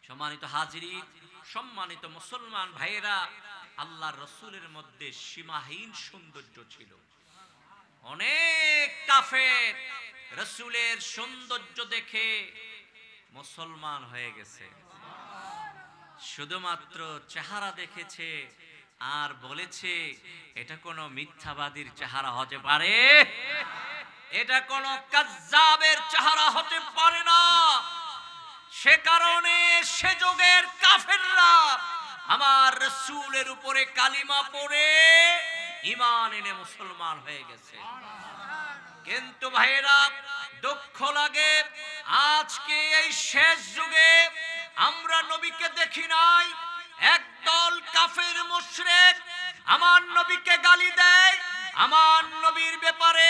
সম্মানিত হাজিরিন, সম্মানিত মুসলমান ভাইয়েরা, আল্লাহর রসুলের মধ্যে সীমাহীন সৌন্দর্য ছিল। অনেক কাফের রসুলের সৌন্দর্য দেখে মুসলমান হয়ে গেছে, শুধুমাত্র চেহারা দেখেছে আর বলেছে এটা কোনো মিথ্যাবাদীর চেহারা হতে পারে, এটা কোনো কাজ্জাবের চেহারা হতে পারে না। সে কারণে সে যুগের কাফেররা আমার রাসূলের উপরে কালিমা পড়ে ঈমান এনে মুসলমান হয়ে গেছে। কিন্তু ভাইরা, দুঃখ লাগে আজকে এই শেষ যুগে আমরা নবীকে দেখি নাই। একদল কাফের মুশরিক আমার নবীকে গালি দেয়, আমার নবীর ব্যাপারে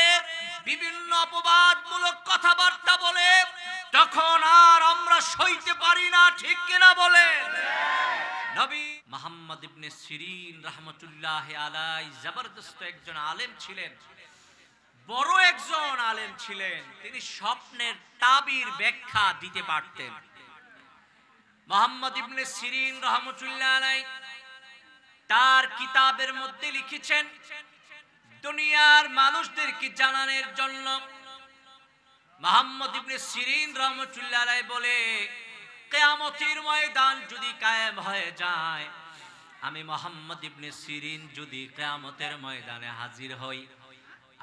বিভিন্ন অপবাদমূলক কথাবার্তা বলে, তখন আর আমরা সইতে পারি না, ঠিক কিনা বলেন? নবী মুহাম্মদ ইবনে সিরিন রাহমাতুল্লাহ আলাইহি জবরদস্ত একজন আলেম ছিলেন, বড় একজন আলেম ছিলেন। তিনি স্বপ্নের তাবির ব্যাখ্যা দিতে পারতেন। মুহাম্মদ ইবনে সিরিন রাহমাতুল্লাহ আলাইহি তার কিতাবের মধ্যে লিখেছেন, দুনিয়ার মানুষদেরকে জানানোর জন্য মুহাম্মদ ইবনে সিরিন রাহমাতুল্লাহ আলাইহি বলে, কিয়ামতের ময়দান যদি কায়েম হয়ে যায়, আমি মুহাম্মদ ইবনে সিরিন যদি কিয়ামতের ময়দানে হাজির হই,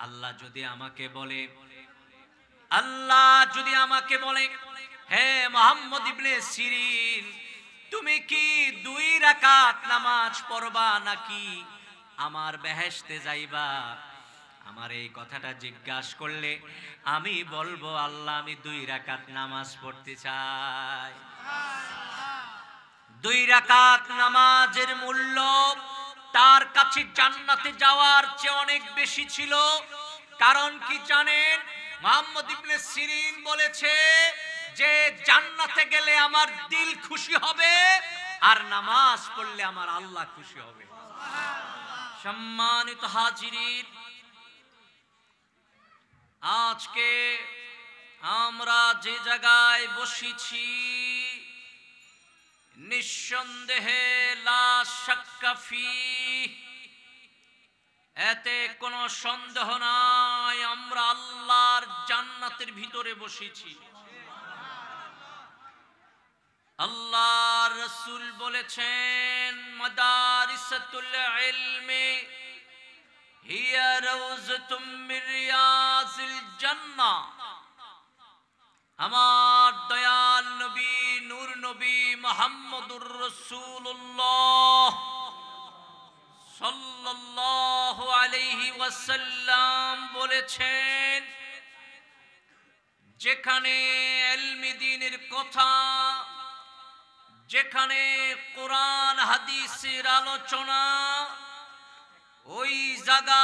আল্লাহ যদি আমাকে বলে হে মুহাম্মদ ইবনে সিরিন, তুমি কি 2 রাকাত নামাজ পড়বা নাকি আমার বেহেশতে যাইবা? আমার এই কথাটা জিজ্ঞাসা করলে আমি বলবো, আল্লাহ আমি 2 রাকাত নামাজ পড়তে চাই। 2 রাকাত নামাজের মূল্য তার কাছে জান্নাতে যাওয়ার চেয়ে অনেক বেশি ছিল। কারণ কি জানেন? মুহাম্মদ ইবনে সিরিন বলেছে যে জান্নাতে গেলে আমার দিল খুশি হবে, আর নামাজ পড়লে আমার আল্লাহ খুশি হবে। সম্মানিত হাজিরিন, আজকে আমরা যে জায়গায় বসেছি, নিঃসন্দেহে লা শাক্কা ফি, এতে কোনো সন্দেহ নাই আমরা আল্লাহর জান্নাতের ভিতরে বসেছি। আল্লাহর রাসূল বলেছেন, মাদারিসাতুল ইলমি হিয়া রাউযাতুম মির রিয়াজিল জান্নাহ। আমার দয়াল নবী, নূর নবী মুহাম্মদুর রাসূলুল্লাহ সাল্লাল্লাহু আলাইহি ওয়াসাল্লাম বলেছেন, যেখানে ইলমি দ্বীনের কথা, যেখানে কোরআন হাদিসের আলোচনা, ওই জায়গা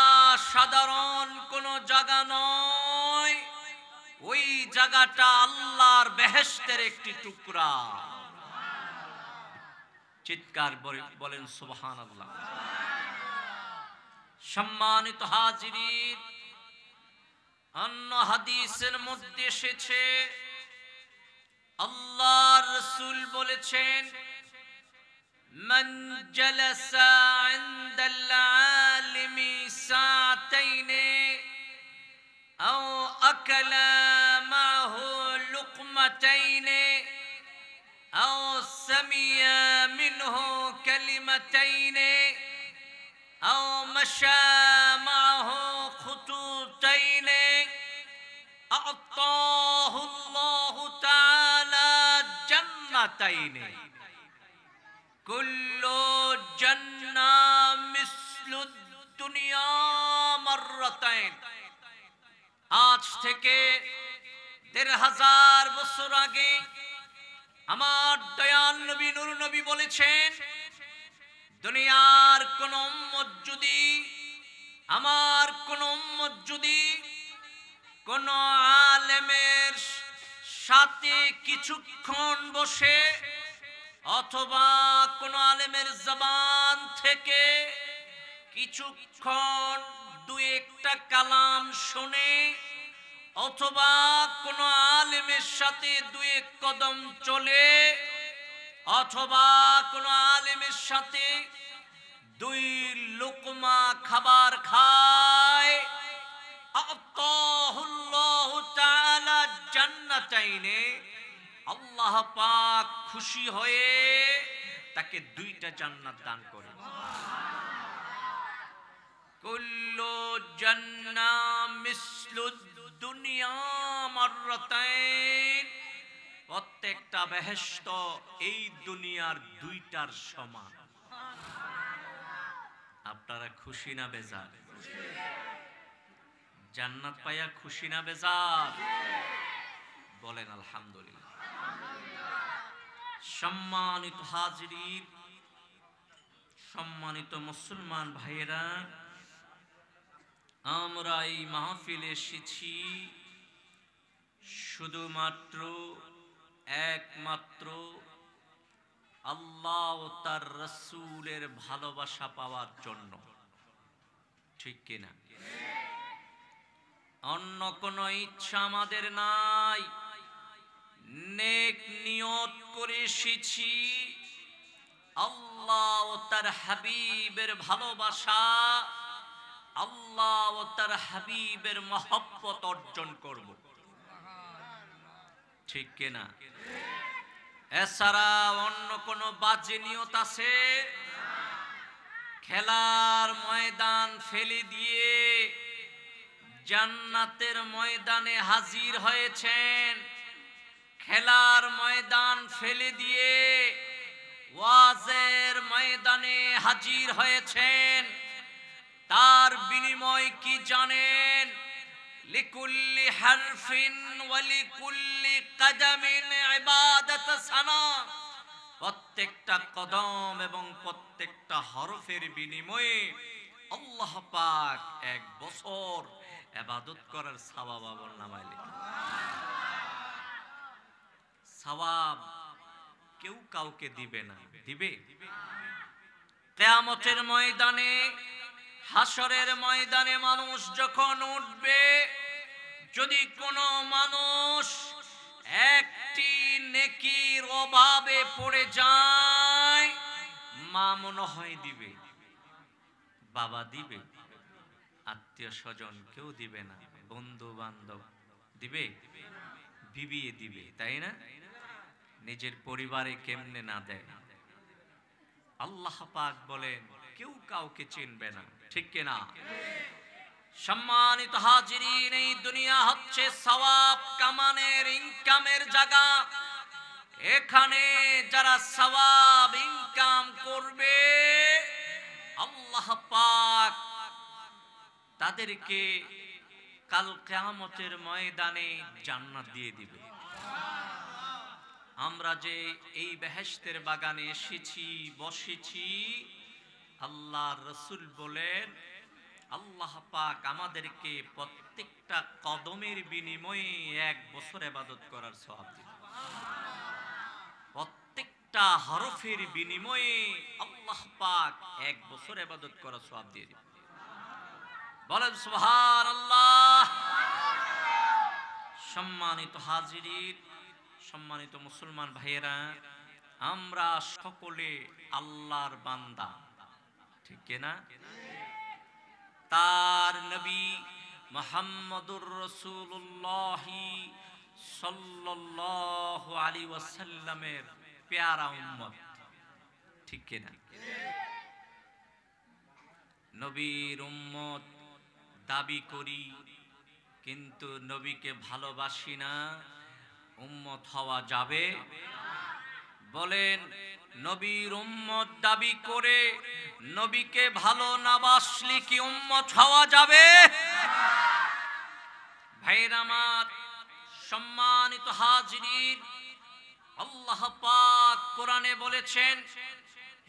সাধারণ কোন জায়গা নয়, ওই জায়গাটা আল্লাহর বেহেশতের একটি টুকরা। চিৎকার বলেন সুবহানাল্লাহ। সম্মানিত হাজিরিন, অন্য হাদিসের মধ্যে এসেছে, আল্লাহর রাসূল বলেছেন, মান জালাসা ইনদাল আলিমি সাআতাইন আও আকালা মাহু লুকমাতাইন আও সামিয়া মিনহু কালিমাতাইন আও মাশা মাহু খুতুতাইন আ'তাহু আল্লাহু তাআলা জান্নাতাইন কুল্লু জান্নাহ মিসলুদ দুনিয়া মাররাতাইন। আজ থেকে ১৫০০ বছর আগে আমার দয়াল নবী, নূর নবী বলেছেন, দুনিয়ার কোন উম্মত যদি, আমার কোন উম্মত যদি কোন আলেমের সাথে কিছুক্ষণ বসে, অথবা কোন আলেমের জবান থেকে কিছুক্ষণ 2-1টা কালাম শুনে, অথবা কোন আলেমের সাথে 2-1 কদম চলে, অথবা কোন আলেমের সাথে দুই লোকমা খাবার খায়, আতাহুল্লাহু তাআলা জান্নাতাইনে, আল্লাহ পাক খুশি হয়ে তাকে দুইটা জান্নাত দান করে। কুল্লু জান্নাহ মিসলুদ দুনিয়া মাররাতাইন, প্রত্যেকটা বেহেশত এই দুনিয়ার দুইটার সমান। আপনারা খুশি না বেজার? জান্নাত পাইয়া খুশি না বেজার? বলেন আলহামদুলিল্লাহ। সম্মানিত হাজিরিন, সম্মানিত মুসলমান ভাইয়েরা, আমরা এই মাহফিলে এসেছি শুধুমাত্র একমাত্র আল্লাহ ও তার রাসূলের ভালোবাসা পাওয়ার জন্য, ঠিক কিনা? অন্য কোনো ইচ্ছা আমাদের নাই। নেক নিয়ত করে এসেছি আল্লাহ ও তার হাবিবের ভালোবাসা, আল্লাহ ও তার হাবিবের মহব্বত অর্জন করব, ঠিক কিনা? এছাড়া অন্য কোনো বাজে নিয়ত আছে? খেলার ময়দান ফেলে দিয়ে জান্নাতের ময়দানে হাজির হয়েছেন, খেলার ময়দান ফেলে দিয়ে ওয়াজের ময়দানে হাজির হয়েছেন, তার বিনিময় কি জানেন? লিকুল্লি হারফিন ওয়া লিকুল্লি কদমিন ইবাদাত সানা, প্রত্যেকটা কদম এবং প্রত্যেকটা হরফের বিনিময়ে আল্লাহ পাক 1 বছর ইবাদত করার সওয়াব আমল নামায় লিখেন। সওয়াব কেউ কাউকে দিবে না, দিবে? কিয়ামতের ময়দানে, হাসরের ময়দানে মানুষ যখন উঠবে, যদি কোনো মানুষ একটি নেকির অভাবে পড়ে যায়, মা মনে হয় দিবে, বাবা দিবে, আত্মীয় স্বজন কেউ দিবে না, বন্ধু বান্ধব দিবে, বিবি দিবে, তাই না? নিজের পরিবারে কেমনে না দেয়? আল্লাহ পাক বলেন কেউ কাউকে চিনবে না, ঠিক কিনা? সম্মানিত হাজিরিন, এই দুনিয়া হচ্ছে সওয়াব কামানের, ইনকামের জায়গা। এখানে যারা সওয়াব ইনকাম করবে, আল্লাহ পাক তাদেরকে কাল কিয়ামতের ময়দানে জান্নাত দিয়ে দিবে। আমরা যে এই বেহেশতের বাগানে এসেছি, বসেছি, আল্লাহর রাসূল বলেন আল্লাহ পাক আমাদেরকে প্রত্যেকটা কদমের বিনিময়ে 1 বছর ইবাদত করার সওয়াব দিবেন। প্রত্যেকটা হরফের বিনিময়ে আল্লাহ পাক 1 বছর ইবাদত করার সওয়াব দিয়ে দিবেন। বলেন সুবহানাল্লাহ। সম্মানিত হাজিরিন, সম্মানিত মুসলমান ভাইয়েরা, আমরা সকলে আল্লাহর বান্দা, ঠিক কিনা? তার নবী মুহাম্মদুর রাসূলুল্লাহ সাল্লাল্লাহু আলাইহি ওয়াসাল্লামের প্যারা উম্মত, ঠিক কিনা? নবীর উম্মত দাবি করি, কিন্তু নবীকে ভালোবাসি না, উম্মত হওয়া যাবে? বলেন, নবীর উম্মত দাবি করে নবীকে ভালো না বাসলে কি উম্মত হওয়া যাবে? ভাইরা আমার, সম্মানিত হাজিরিন, আল্লাহ পাক কোরআনে বলেছেন,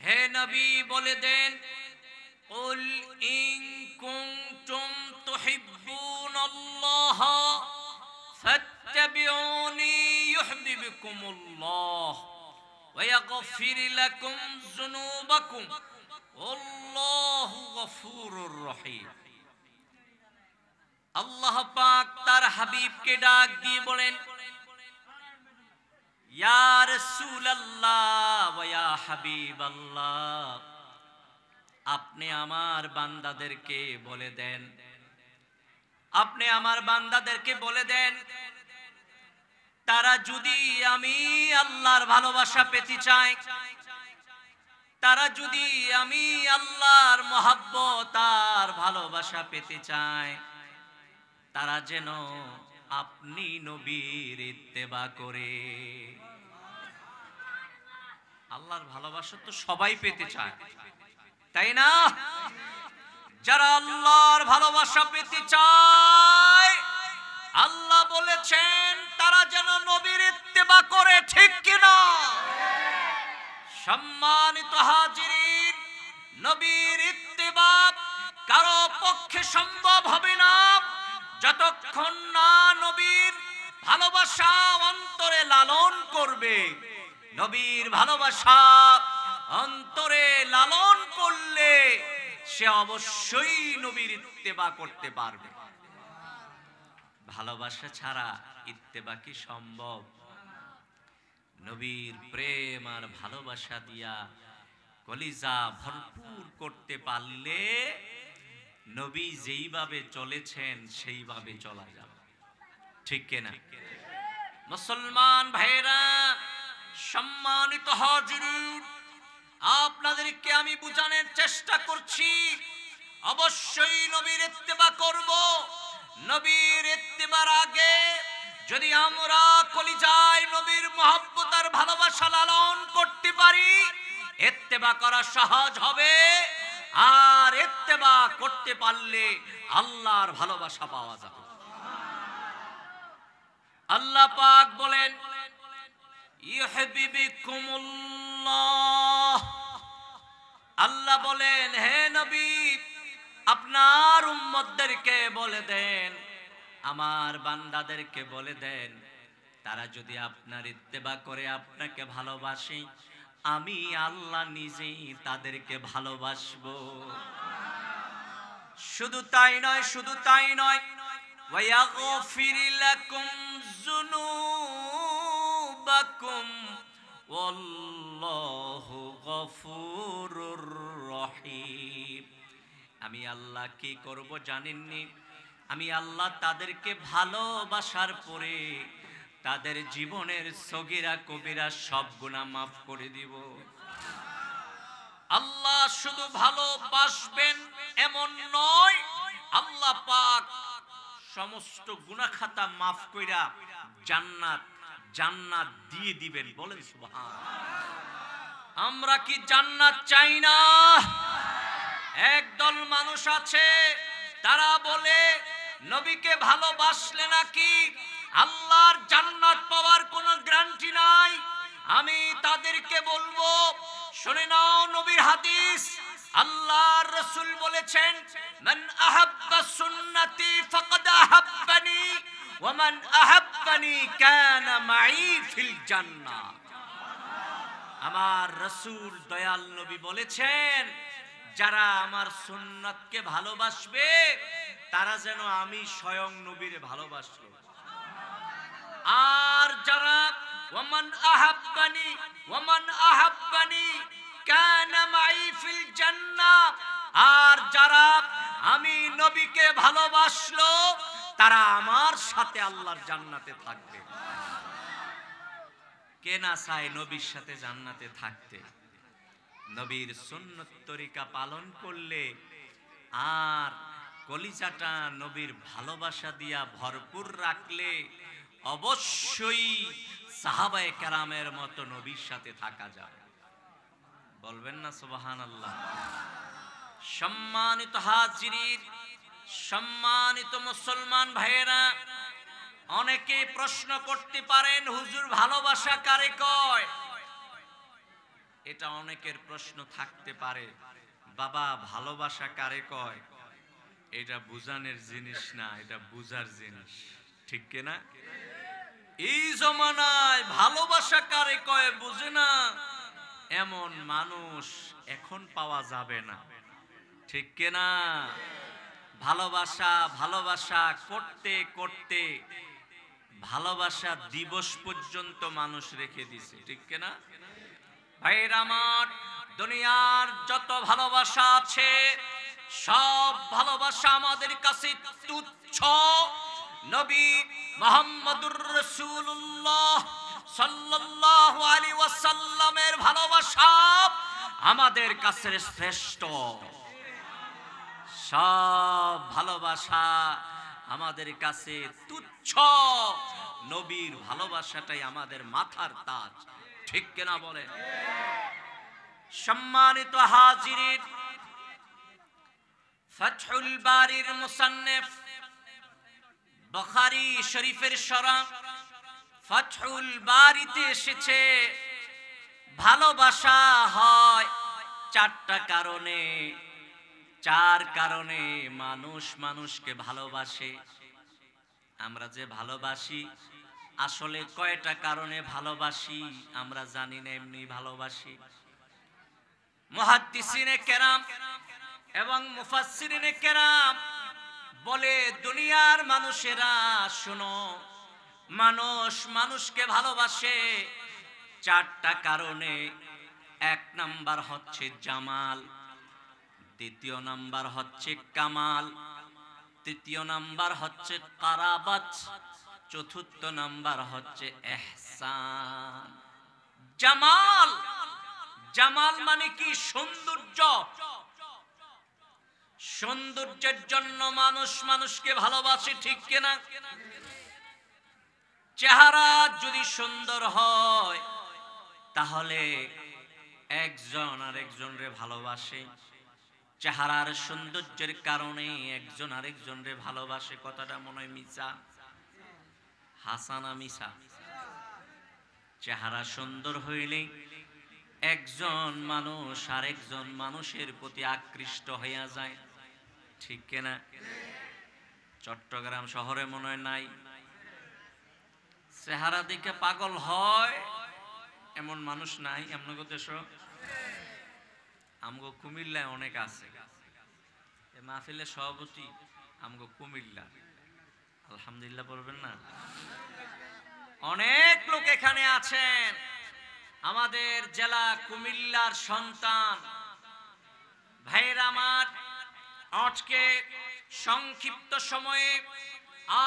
হে নবী বলে দেন, কুল ইন কুনতুম তুহিব্বুনাল্লাহ ফাত্তাবিউনি ইউহিব্বুকুমুল্লাহ ওয়া ইয়াগফির লাকুম যুনুবাকুম আল্লাহু গফুরুর রহিম। আল্লাহ পাক তার হাবিবকে ডাক দিয়ে বলেন, ইয়া রাসূলুল্লাহ ওয়া হাবিবাল্লাহ, আপনি আমার বান্দাদেরকে বলে দেন, আপনি আমার বান্দাদেরকে বলে দেন, তারা যদি আমি আল্লাহর ভালোবাসা পেতে চায়, তারা যদি আমি আল্লাহর মহব্বত আর ভালোবাসা পেতে চায়, তারা যেন আপনি নবীর ইত্তেবা করে। আল্লাহর ভালোবাসা তো সবাই পেতে চায়, তাই না? যারা আল্লাহর ভালোবাসা পেতে চায়, আল্লাহ বলেছেন তারা যেন নবীর ইত্তেবা করে, ঠিক কিনা? সম্মানিত হাজিরিন, নবীর ইত্তেবা কারো পক্ষে সম্ভব হবে না যতক্ষণ না নবীর ভালোবাসা অন্তরে লালন করবে। নবীর ভালোবাসা অন্তরে লালন করলে সে অবশ্যই নবীর ইত্তেবা করতে পারবে। ভালোবাসা ছাড়া ইত্তেবা কি সম্ভব? নবীর প্রেম আর ভালোবাসা দিয়া কলিজা ভরপুর করতে পারলে নবী যেইভাবে চলেছেন সেইভাবে চলা যাবে, ঠিক কিনা? মুসলমান ভাইরা, সম্মানিত হাজিরিন, আপনাদেরকে আমি বোঝানোর চেষ্টা করছি, অবশ্যই নবীর ইত্তেবা করব। নবীর ইত্তেবার আগে যদি আমরা কলিজায় নবীর মহব্বত আর ভালোবাসা লালন করতে পারি, ইত্তেবা করা সহজ হবে। আর ইত্তেবা করতে পারলে আল্লাহর ভালোবাসা পাওয়া যাবে। আল্লাহ পাক বলেন, ইউহিব্বুকুমুল্লাহ, আল্লাহ বলেন, হে নবী আপনার উম্মতদেরকে বলে দেন, আমার বান্দাদেরকে বলে দেন, তারা যদি আপনার ইত্তেবা করে আপনাকে ভালোবাসে, আমি আল্লাহ নিজেই তাদেরকে ভালোবাসবো। শুধু তাই নয়, শুধু তাই নয়, ওয়ায়াগফির লাকুম যুনুবাকুম ওয়াল্লাহু গফুরুর রহিম। আমি আল্লাহ কি করব জানেননি? আমি আল্লাহ তাদেরকে ভালোবাসার পরে তাদের জীবনের সগীরা কবিরা সব গুনাহ মাফ করে দিব। আল্লাহ শুধু ভালোবাসবেন এমন নয়, আল্লাহ পাক সমস্ত গুনাহ খাতা মাফ কইরা জান্নাত দিয়ে দিবেন। বলেন সুবহানাল্লাহ। আমরা কি জান্নাত চাই না? একদল মানুষ আছে, তারা বলে নবীকে ভালোবাসলে নাকি আল্লাহর জান্নাত পাওয়ার কোনো গ্যারান্টি নাই। আমি তাদেরকে বলবো, শুনে নাও নবীর হাদিস। আল্লাহর রাসূল বলেছেন, মান আহাব্বা সুন্নতি ফাকাদ আহাব্বানি ওয়া মান আহাব্বানি কানা মাই ফিল জান্নাহ। আমার রাসূল দয়াল নবী বলেছেন, যারা আমার সুন্নাতকে ভালোবাসবে তারা যেন আমি স্বয়ং নবীরে ভালোবাসলো। আর যারা ওয়ামান আহাব্বানি কানা মাই ফিল জান্নাহ, আর যারা আমি নবীকে ভালোবাসলো তারা আমার সাথে আল্লাহর জান্নাতে থাকবে। কে না চায় নবীর সাথে জান্নাতে থাকতে? নবীর সুন্নত তরিকা পালন করলে আর কলিজাটা নবীর ভালোবাসা দিয়া ভরপুর রাখলে অবশ্যই সাহাবায়ে কেরামের মতো নবীর সাথে থাকা যাবে। বলবেন না সুবহানাল্লাহ? সম্মানিত হাজিরিন, সম্মানিত মুসলমান ভাইয়েরা, অনেকে প্রশ্ন করতে পারেন, হুজুর ভালোবাসা কারে কয়? এটা অনেকের প্রশ্ন থাকতে পারে, বাবা ভালোবাসা কারে কয়? এটা বুঝানোর জিনিস না, এটা বুঝার জিনিস, ঠিক কিনা? এই জমানায় ভালোবাসা কারে কয় বুঝে না এমন মানুষ এখন পাওয়া যাবে না, ঠিক কিনা? ভালোবাসা করতে করতে ভালোবাসা দিবস পর্যন্ত মানুষ রেখে দিছে, ঠিক কিনা? ভাইরা আমার, দুনিয়ার যত ভালোবাসা আছে সব ভালোবাসা আমাদের কাছে তুচ্ছ। নবী মুহাম্মদুর রাসূলুল্লাহ সাল্লাল্লাহু আলাইহি ওয়াসাল্লামের ভালোবাসা আমাদের কাছে শ্রেষ্ঠ। সব ভালোবাসা আমাদের কাছে তুচ্ছ, নবীর ভালোবাসাটাই আমাদের মাথার তাজ। ঠিক কিনা বলেন? সম্মানিত হাজিরিন, ফাতহুল বারির মুসান্নিফ বুখারী শরীফের শরহ ফাতহুল বারিতে এসেছে ভালোবাসা হয় চারটা কারণে। চার কারণে মানুষ মানুষকে ভালোবাসে। আমরা যে ভালোবাসি আসলে কয়টা কারণে ভালোবাসি আমরা জানি না, এমনি ভালোবাসি। মুহাদ্দিসিনে কেরাম এবং মুফাসসিরিনে কেরাম বলে, দুনিয়ার মানুষেরা শোনো, মানুষ মানুষকে ভালোবাসে চারটা কারণে। এক নাম্বার হচ্ছে জামাল, দ্বিতীয় নাম্বার হচ্ছে কামাল, তৃতীয় নাম্বার হচ্ছে কারাবাত, চতুর্থ নাম্বার হচ্ছে ইহসান। জামাল, জামাল মানে কি? সৌন্দর্য। সৌন্দর্যের জন্য মানুষ মানুষকে ভালোবাসে, ঠিক কিনা? চেহারা যদি সুন্দর হয় তাহলে একজন আরেকজনরে ভালোবাসে। চেহারার সৌন্দর্যের কারণে একজন আরেকজনরে ভালোবাসে। কথাটা মনে হয় মিছা? হাসানা মিছা? চেহারা সুন্দর হইলে একজন মানুষ আরেকজন মানুষের প্রতি আকৃষ্ট হইয়া যায়, ঠিক কিনা? চট্টগ্রাম শহরে মনে হয় নাই, চেহারা দেখে পাগল হয় এমন মানুষ নাই। আপনাদের দেশ, আমগো কুমিল্লায় অনেক আছে। মাহফিলের সভাপতি আমগো কুমিল্লা, আলহামদুলিল্লাহ বলবেন না? অনেক লোক এখানে আছেন আমাদের জেলা কুমিল্লার সন্তান। ভাইরা আমার, আজকে সংক্ষিপ্ত সময়ে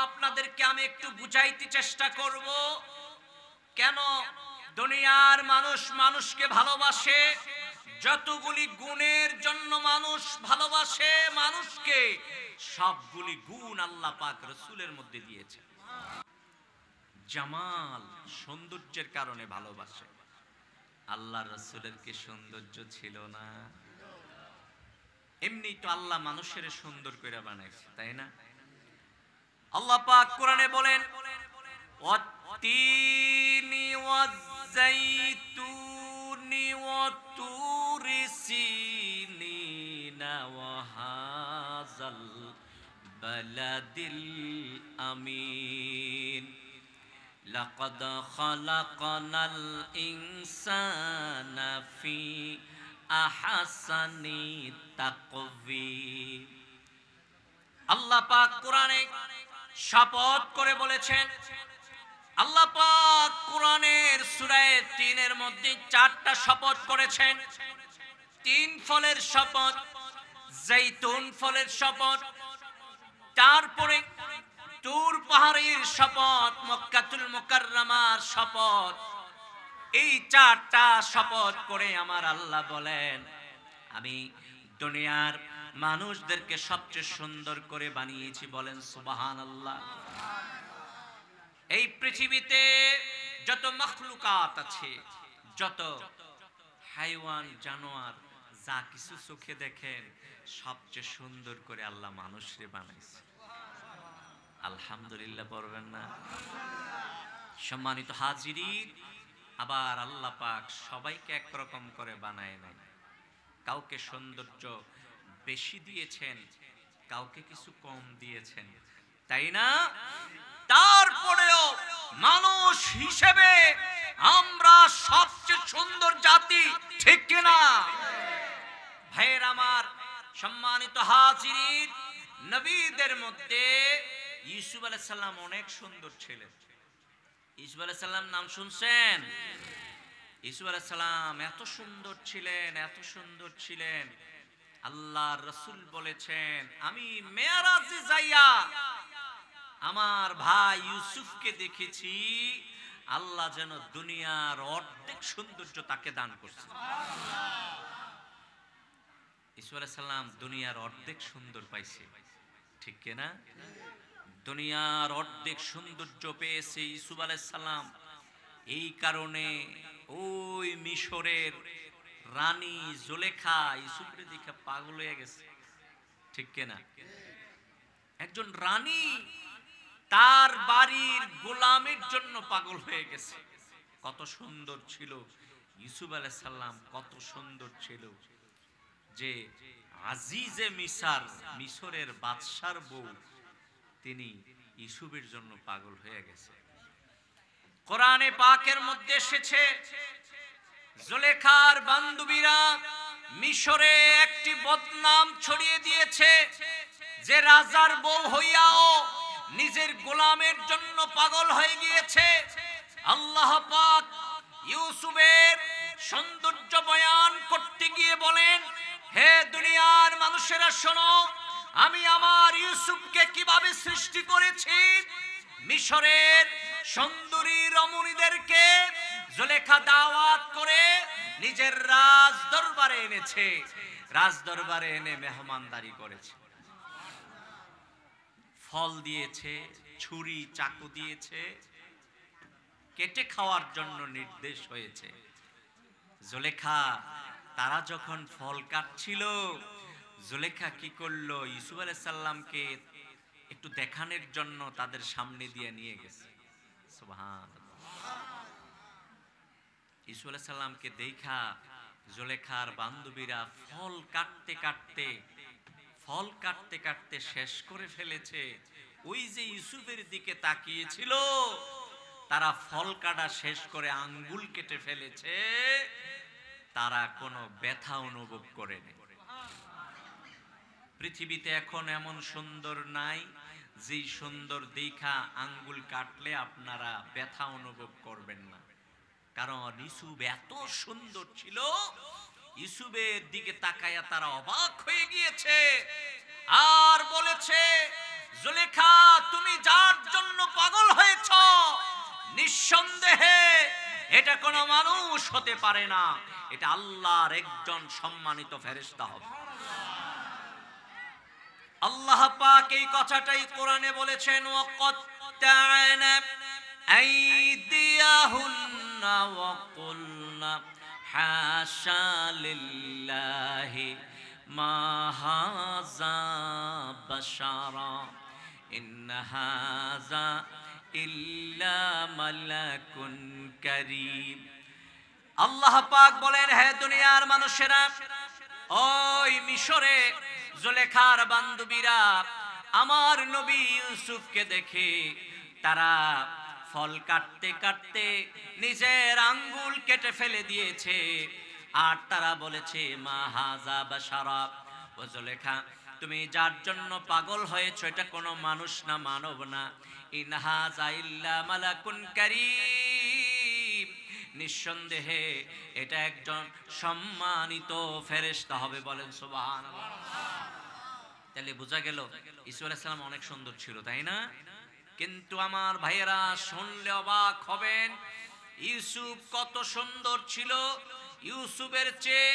আপনাদেরকে আমি একটু বুঝাইতে চেষ্টা করব কেন দুনিয়ার মানুষ মানুষকে ভালোবাসে। যতগুলি গুণের জন্য মানুষ ভালোবাসে মানুষকে, সবগুলি গুণ আল্লাহ পাক রাসূলের মধ্যে দিয়েছে। জামাল, সৌন্দর্যের কারণে ভালোবাসে। আল্লাহ রাসূলের কি সৌন্দর্য ছিল না? এমনি তো আল্লাহ মানুষের সুন্দর করে বানাইছে, তাই না? আল্লাহ পাক কোরআনে বলেন, ওয়াত্তিনি ওয়াজ্জাইতুনি ওয়াতুরি সিনিনা ওয়া হাযাল বালাদিল আমিন লাকাদ খালাকনাল ইনসানা ফি আহসানি তাকওয়িম। আল্লাহ পাক কোরআনে শপথ করে বলেছেন, আল্লাহ পাক কোরআনের সূরা ৩ এর মধ্যে চারটা শপথ করেছেন। ৩ ফলের শপথ, জৈতুন ফলের শপথ, তারপরে তুর পাহাড়ের শপথ, মক্কাতুল মুকাররমার শপথ। এই চারটা শপথ করে আমার আল্লাহ বলেন, আমি দুনিয়ার মানুষদেরকে সবচেয়ে সুন্দর করে বানিয়েছি। বলেন সুবহানাল্লাহ। এই পৃথিবীতে যত মাখলুকাত আছে, যত হাইওয়ান জানোয়ার যা কিছু চোখে দেখেন, সবচেয়ে সুন্দর করে আল্লাহ মানুষরে বানাইছে। আলহামদুলিল্লাহ পড়বেন না? সম্মানিত হাজিরিন, আবার আল্লাহ পাক সবাইকে একরকম করে বানায় নাই। কাউকে সৌন্দর্য বেশি দিয়েছেন, কাউকে কিছু কম দিয়েছেন, তাই না? তারপরেও মানুষ হিসেবে আমরা সবচেয়ে সুন্দর জাতি, ঠিক কিনা? ভাইয়ের আমার, সম্মানিত হাজিরিন, নবীদের মধ্যে ইউসুফ আলাইহিস সালাম অনেক সুন্দর ছিলেন। ইউসুফ আলাইহিস সালাম নাম শুনছেন? ইউসুফ আলাইহিস সালাম এত সুন্দর ছিলেন, এত সুন্দর ছিলেন। আল্লাহর রাসূল বলেছেন, আমি মেরাজে যাইয়া আমার ভাই ইউসুফকে দেখেছি, আল্লাহ যেন দুনিয়ার অর্ধেক সৌন্দর্য তাকে দান করছে। ইউসুফ আলাইহিস সালাম দুনিয়ার অর্ধেক সুন্দর পাইছে, ঠিক কিনা? দুনিয়ার অর্ধেক সৌন্দর্য পেয়েছে ইউসুফ আলাইহিস সালাম। এই কারণে ওই মিশরের রানী জুলেখা ইউসুফের দিকে পাগল হয়ে গেছে, ঠিক কিনা? একজন রানী তার বাড়ির গোলামের জন্য পাগল হয়ে গেছে। কত সুন্দর ছিল ইউসুফ আলাইহিস সালাম, কত সুন্দর ছিল যে আজিজে মিসার, মিশরের বাদশার বউ, তিনি ইউসুফের জন্য পাগল হয়ে গেছে। কোরআনে পাকের মধ্যে এসেছে, জুলেখার বান্ধবীরা মিশরে একটি বদনাম ছড়িয়ে দিয়েছে যে রাজার বউ হইয়াও নিজের গোলামের জন্য পাগল হয়ে গিয়েছে। আল্লাহ পাক ইউসুফের সৌন্দর্য বয়ান করতে গিয়ে বলেন, হে দুনিয়ার মানুষেরা শোনো, আমি আমার ইউসুফকে কিভাবে সৃষ্টি করেছি। মিশরের সুন্দরী রমণীদেরকে জুলেখা দাওয়াত করে নিজের রাজ দরবারে এনেছে, রাজ দরবারে এনে মেহমানদারি করেছে, ফল দিয়েছে, ছুরি চাকু দিয়েছে, কেটে খাওয়ার জন্য নির্দেশ হয়েছে। জুলেখা তারা যখন ফল কাটছিল, জুলেখা কি করলো, ইউসুফ আলাইহিস সালামকে একটু দেখানোর জন্য তাদের সামনে দিয়ে নিয়ে গেছে। সুবহানাল্লাহ। ইউসুফ আলাইহিস সালামকে দেখা জুলেখার বান্ধবীরা ফল কাটতে কাটতে শেষ করে ফেলেছে। ওই যে ইউসুফের দিকে তাকিয়েছিল, তারা ফল কাটা শেষ করে আঙ্গুল কেটে ফেলেছে, তারা কোনো ব্যথা অনুভব করেনি। পৃথিবীতে এখন এমন সুন্দর নাই যে সুন্দর দেখা আঙ্গুল কাটলে আপনারা ব্যথা অনুভব করবেন না, কারণ ইউসুফ এত সুন্দর ছিল, ইউসুফের দিকে তাকায়া তারা অবাক হয়ে গিয়েছে আর বলেছে, জুলেখা তুমি যার জন্য পাগল হয়েছ, নিঃসন্দেহে এটা কোনো মানুষ হতে পারে না, এটা আল্লাহর একজন সম্মানিত ফেরেশতা হবে। আল্লাহ পাক এই কথাটাই কোরআনে বলেছেন, ওয়াকাত্তা'না আইদিয়াহুন্না ওয়া কুলনা হাশা লিল্লাহি মা হাযা বাশারা ইন হাযা ইল্লা মালাকুন কারীম। আল্লাহ পাক বলেন, হে দুনিয়ার মানুষেরা, ওই মিশরে জুলেখার বান্ধবীরা আমার নবী ইউসুফকে দেখে তারা ফল কাটতে কাটতে নিজের আঙ্গুল কেটে ফেলে দিয়েছে, আর তারা বলেছে, মা হাযা বাশারা, ও জুলেখা তুমি যার জন্য পাগল হয়েছো এটা কোনো মানুষ না, মানব না, ইন হাযা ইল্লা মালাকুন কারীম, নিঃসন্দেহে এটা একজন সম্মানিত ফেরেশতা হবে। বলেন সুবহানাল্লাহ। তাহলে বোঝা গেল ইউসুফ আলাইহিস সালাম অনেক সুন্দর ছিল, তাই না? কিন্তু আমার ভাইয়েরা শুনলে অবাক হবেন, ইউসুফ কত সুন্দর ছিল। ইউসুফের চেয়ে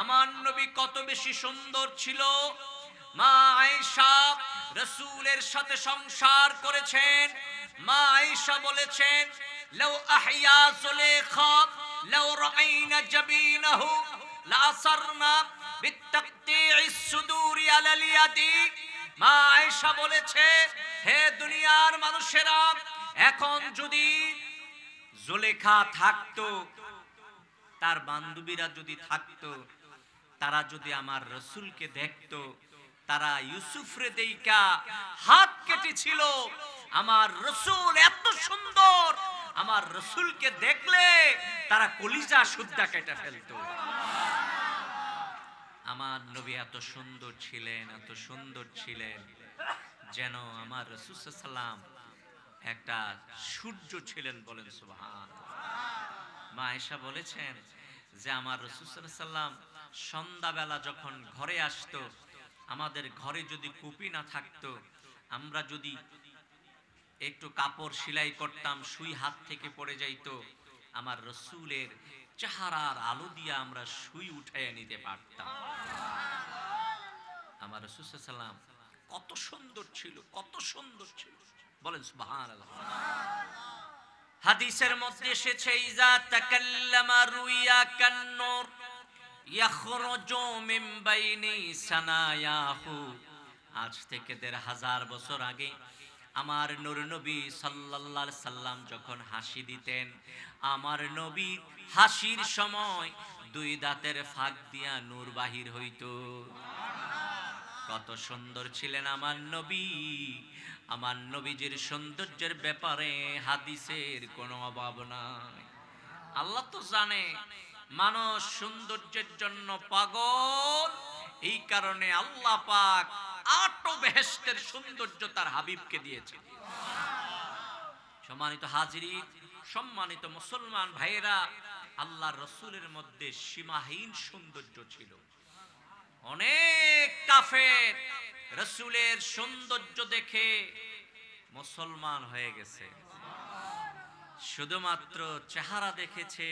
আমার নবী কত বেশি সুন্দর ছিল। মা আয়েশা রাসূলের সাথে সংসার করেছেন। মা আয়েশা বলেছেন, লাউ আহইয়া জুলেখা লাউ রাআইনা জাবিনাহু লাসারনা বিতাকতিইস সুদুরি আলাল ইয়াদি। মা আয়েশা বলেছে, হে দুনিয়ার মানুষেরা, এখন যদি জুলেখা থাকতো, তার বান্ধবীরা যদি থাকতো, তারা যদি আমার রাসূলকে দেখতো, তারা ইউসুফরে দেইকা হাত কেটেছিল। আমার রাসূল এত সুন্দর, আমার রাসূলকে দেখলে তারা কলিজা সুদ্ধা কেটে ফেলতো। আমার নবী এত সুন্দর ছিলেন, এত সুন্দর ছিলেন, যেন আমার রাসূল সাল্লাল্লাহু আলাইহি ওয়াসাল্লাম একটা সূর্য ছিলেন। বলেন সুবহানাল্লাহ। মা আয়েশা বলেছেন যে আমার রাসূল সাল্লাল্লাহু আলাইহি সাল্লাম সন্ধ্যাবেলা যখন ঘরে আসতো, আমাদের ঘরে যদি কুপি না থাকতো, আমরা যদি একটু কাপড় সেলাই করতাম, সুই হাত থেকে পড়ে যাইতো, আমার রাসূলের চেহারার আলো দিয়ে আমরা সুই উঠাইয়া নিতে পারতাম। আমার রাসূল সাল্লাল্লাহু আলাইহি সাল্লাম কত সুন্দর ছিল, কত সুন্দর ছিল, বলেন সুবহানাল্লাহ। হাদিসের মধ্যে এসেছে ইজা তাকাল্লামা রুইয়া কান্নুর ইয়াখরুজু মিন বাইনি সানায়াহু। আজ থেকে ১৫০০ বছর আগে আমার নূর নবী সাল্লাল্লাহু আলাইহি সাল্লাম যখন হাসি দিতেন, আমার নবী হাসির সময় দুই দাঁতের ফাঁক দিয়া নূর বাহির হইতো। কত সুন্দর ছিলেন আমার নবী। আমার নবীজির সৌন্দর্যের ব্যাপারে হাদিসের কোনো অভাব নাই। আল্লাহ তো জানে মানুষ সৌন্দর্যের জন্য পাগল, এই কারণে আল্লাহ পাক ৮ বেহেশতের সৌন্দর্য তার হাবিবকে দিয়েছে। সম্মানিত হাজিরিন, সম্মানিত মুসলমান ভাইয়েরা, আল্লাহর রাসূলের মধ্যে সীমাহীন সৌন্দর্য ছিল। অনেক কাফের রাসূলের সৌন্দর্য দেখে মুসলমান হয়ে গেছে, শুধুমাত্র চেহারা দেখেছে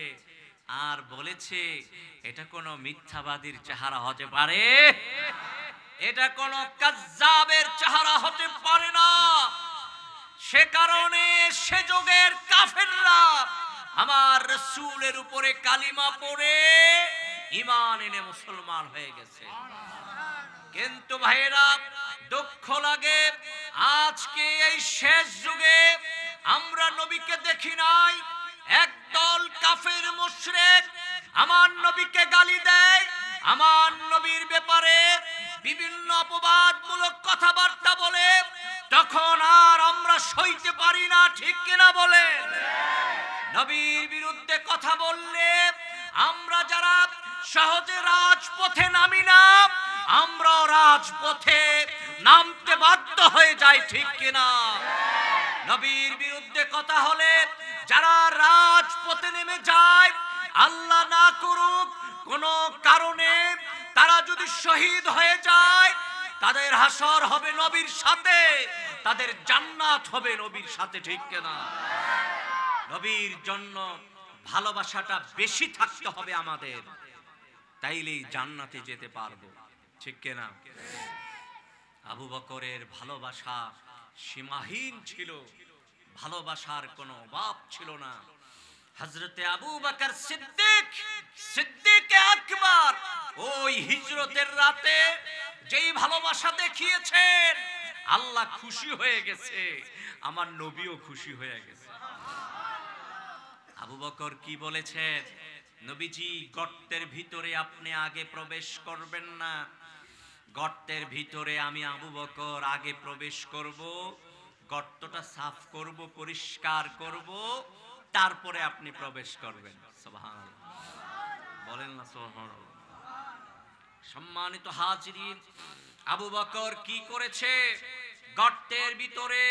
আর বলেছে এটা কোনো মিথ্যাবাদীর চেহারা হতে পারে, এটা কোনো কাজ্জাবের চেহারা হতে পারে না। সে কারণে সে যুগের কাফেররা আমার রাসূলের উপরে কালিমা পড়ে ঈমান এনে মুসলমান হয়ে গেছে। কিন্তু ভাইরা, দুঃখ লাগে আজকে এই শেষ যুগে আমরা নবীকে দেখি নাই। একদল কাফের মুশরিক আমার নবীকে গালি দেয়, আমার নবীর ব্যাপারে বিভিন্ন অপবাদমূলক কথাবার্তা বলে, তখন আর আমরা সইতে পারি না, ঠিক কিনা বলেন? নবীর বিরুদ্ধে কথা বললে আমরা যারা সহজে রাজপথে নামি না, আমরা রাজপথে নামতে বাধ্য হয়ে যাই, ঠিক কিনা? নবীর বিরুদ্ধে কথা হলে যারা রাজপথে নেমে যায়, আল্লাহ না করুক কোনো কারণে তারা যদি শহীদ হয়ে যায়, তাদের হাসর হবে নবীর সাথে, তাদের জান্নাত হবে নবীর সাথে, ঠিক কিনা? নবীর জন্য ভালোবাসাটা বেশি থাকতে হবে আমাদের, তাইলেই জান্নাতে যেতে পারবো, ঠিক কিনা? আবু বকরের ভালোবাসা সীমাহীন ছিল, ভালোবাসার কোনো অভাব ছিল না। হযরতে আবু বকর সিদ্দিক, সিদ্দিকে আকবর ওই হিজরতের রাতে যেই ভালোবাসা দেখিয়েছেন, আল্লাহ খুশি হয়ে গেছে, আমার নবীও খুশি হয়ে গেছে। আবু বকর কি বলেছেন? নবীজি, গর্তের ভিতরে আপনি আগে প্রবেশ করবেন না, গর্তের ভিতরে আমি আবু বকর আগে প্রবেশ করব, গর্তটা সাফ করব, পরিষ্কার করব, তারপরে আপনি প্রবেশ করবেন। সুবহানাল্লাহ, বলেন না সুবহানাল্লাহ। সম্মানিত হাজিরিন, আবু বকর কি করেছে? গর্তের ভিতরে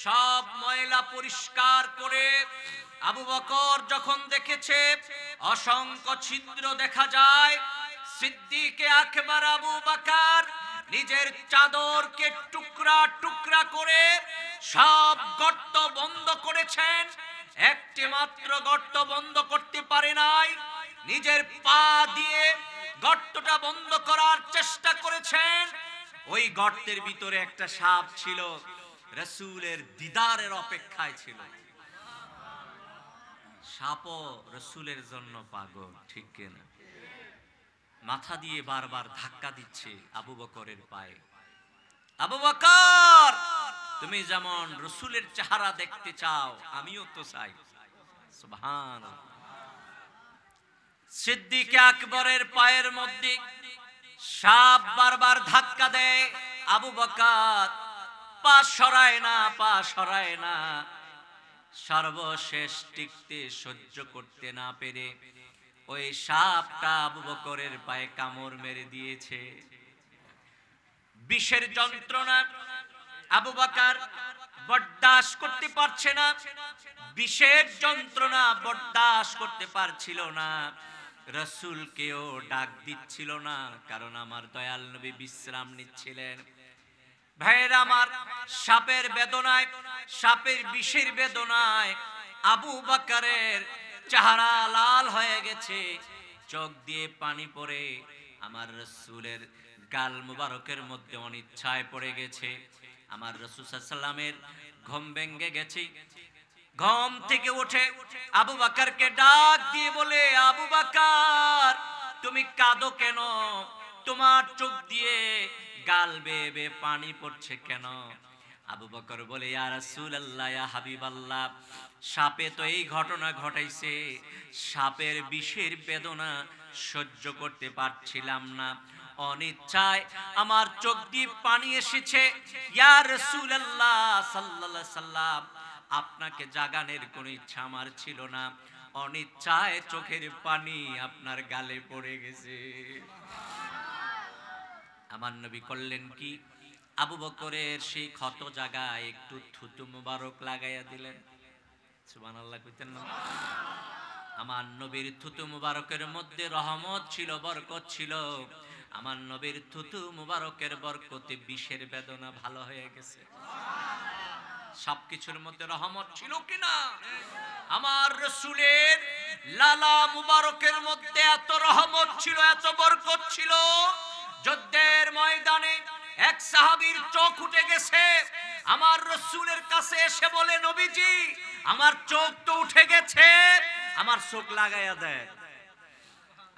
সব ময়লা পরিষ্কার করে আবু বকর যখন দেখেছে অসংখ্য ছিদ্র দেখা যায়, সিদ্দিকে আকবর আবু বকর নিজের চাদরকে টুকরা টুকরা করে সব গর্ত বন্ধ করেছেন। একটি মাত্র গর্ত বন্ধ করতে পারে নাই, নিজের পা দিয়ে গর্তটা বন্ধ করার চেষ্টা করেছেন। ওই গর্তের ভিতরে একটা সাপ ছিল, রাসূলের দিদারের অপেক্ষায় ছিল। সাপও রাসূলের জন্য পাগল, ঠিক কিনা? মাথা দিয়ে বারবার ধাক্কা দিচ্ছে আবু বকরের পায়ে। আবু বকর, তুমি যেমন রাসূলের চেহারা দেখতে চাও, আমিও তো চাই। সুবহানাল্লাহ। সিদ্দিক আকবরের পায়ের মধ্যে সাপ বারবার ধাক্কা দেয়, আবু বকর পা সরায় না, পা সরায় না। সর্বশেষ টিকতে সহ্য করতে না পেরে ওই সাপটা আবু বকরের পায়ে কামড় মেরে দিয়েছে। বিষের যন্ত্রণা আবু বকর বরদাস্ত করতে পারছে না, বিষের যন্ত্রণা বরদাস্ত করতে পারছিল না, রাসূলকেও ডাক দিচ্ছিল না, কারণ আমার দয়াল নবী বিশ্রাম নিচ্ছিলেন। ভাইয়েরা আমার, সাপের বেদনায়, সাপের বিষের বেদনায় আবু বকরের চেহারা লাল হয়ে গেছে, চোখ দিয়ে পানি পড়ে আমার রাসূলের গাল মুবারকের মধ্যে অনিচ্ছায় পড়ে গেছে। আমার রাসূল সাল্লাল্লাহু আলাইহি ওয়াসাল্লামের ঘুম ভেঙে গেছে। ঘুম থেকে উঠে আবু বকরকে ডাক দিয়ে বলে, আবু বকর তুমি কাঁদো কেন? তোমার চোখ দিয়ে গাল বেয়ে বেয়ে পানি পড়ছে কেন? আবু বকর বলে, ইয়া রাসূলুল্লাহ, ইয়া হাবিবাল্লাহ, সাপে তো এই ঘটনা ঘটাইছে, সাপের বিষের বেদনা সহ্য করতে পারছিলাম না, অনিচ্ছায় আমার চোখ দিয়ে পানি এসেছে। ইয়া রাসূলুল্লাহ সাল্লাল্লাহু আলাইহি সাল্লাম, আপনাকে জাগানোর কোনো ইচ্ছা আমার ছিল না, অনিচ্ছায় চোখের পানি আপনার গালে পড়ে গেছে। আমার নবী করলেন কি? আবু বকরের সেই ক্ষত জায়গায় একটু থুতু মুবারক লাগাইয়া দিলেন। সুবহানাল্লাহ কইতেন না? আমার নবীর থুতু মুবারকের মধ্যে রহমত ছিল, বরকত ছিল। আমার নবীর থুতু মুবারকের বরকতে বিষের বেদনা ভালো হয়ে গেছে। সবকিছুর মধ্যে রহমত ছিল কিনা? আমার রাসূলের লালা মুবারকের মধ্যে এত রহমত ছিল, এত বরকত ছিল, যুদ্ধের ময়দানে এক সাহাবীর চোখ উঠে গেছে, আমার রাসূলের কাছে এসে বলে, নবীজি আমার চোখ তো উঠে গেছে, আমার চোখ লাগাইয়া দেন।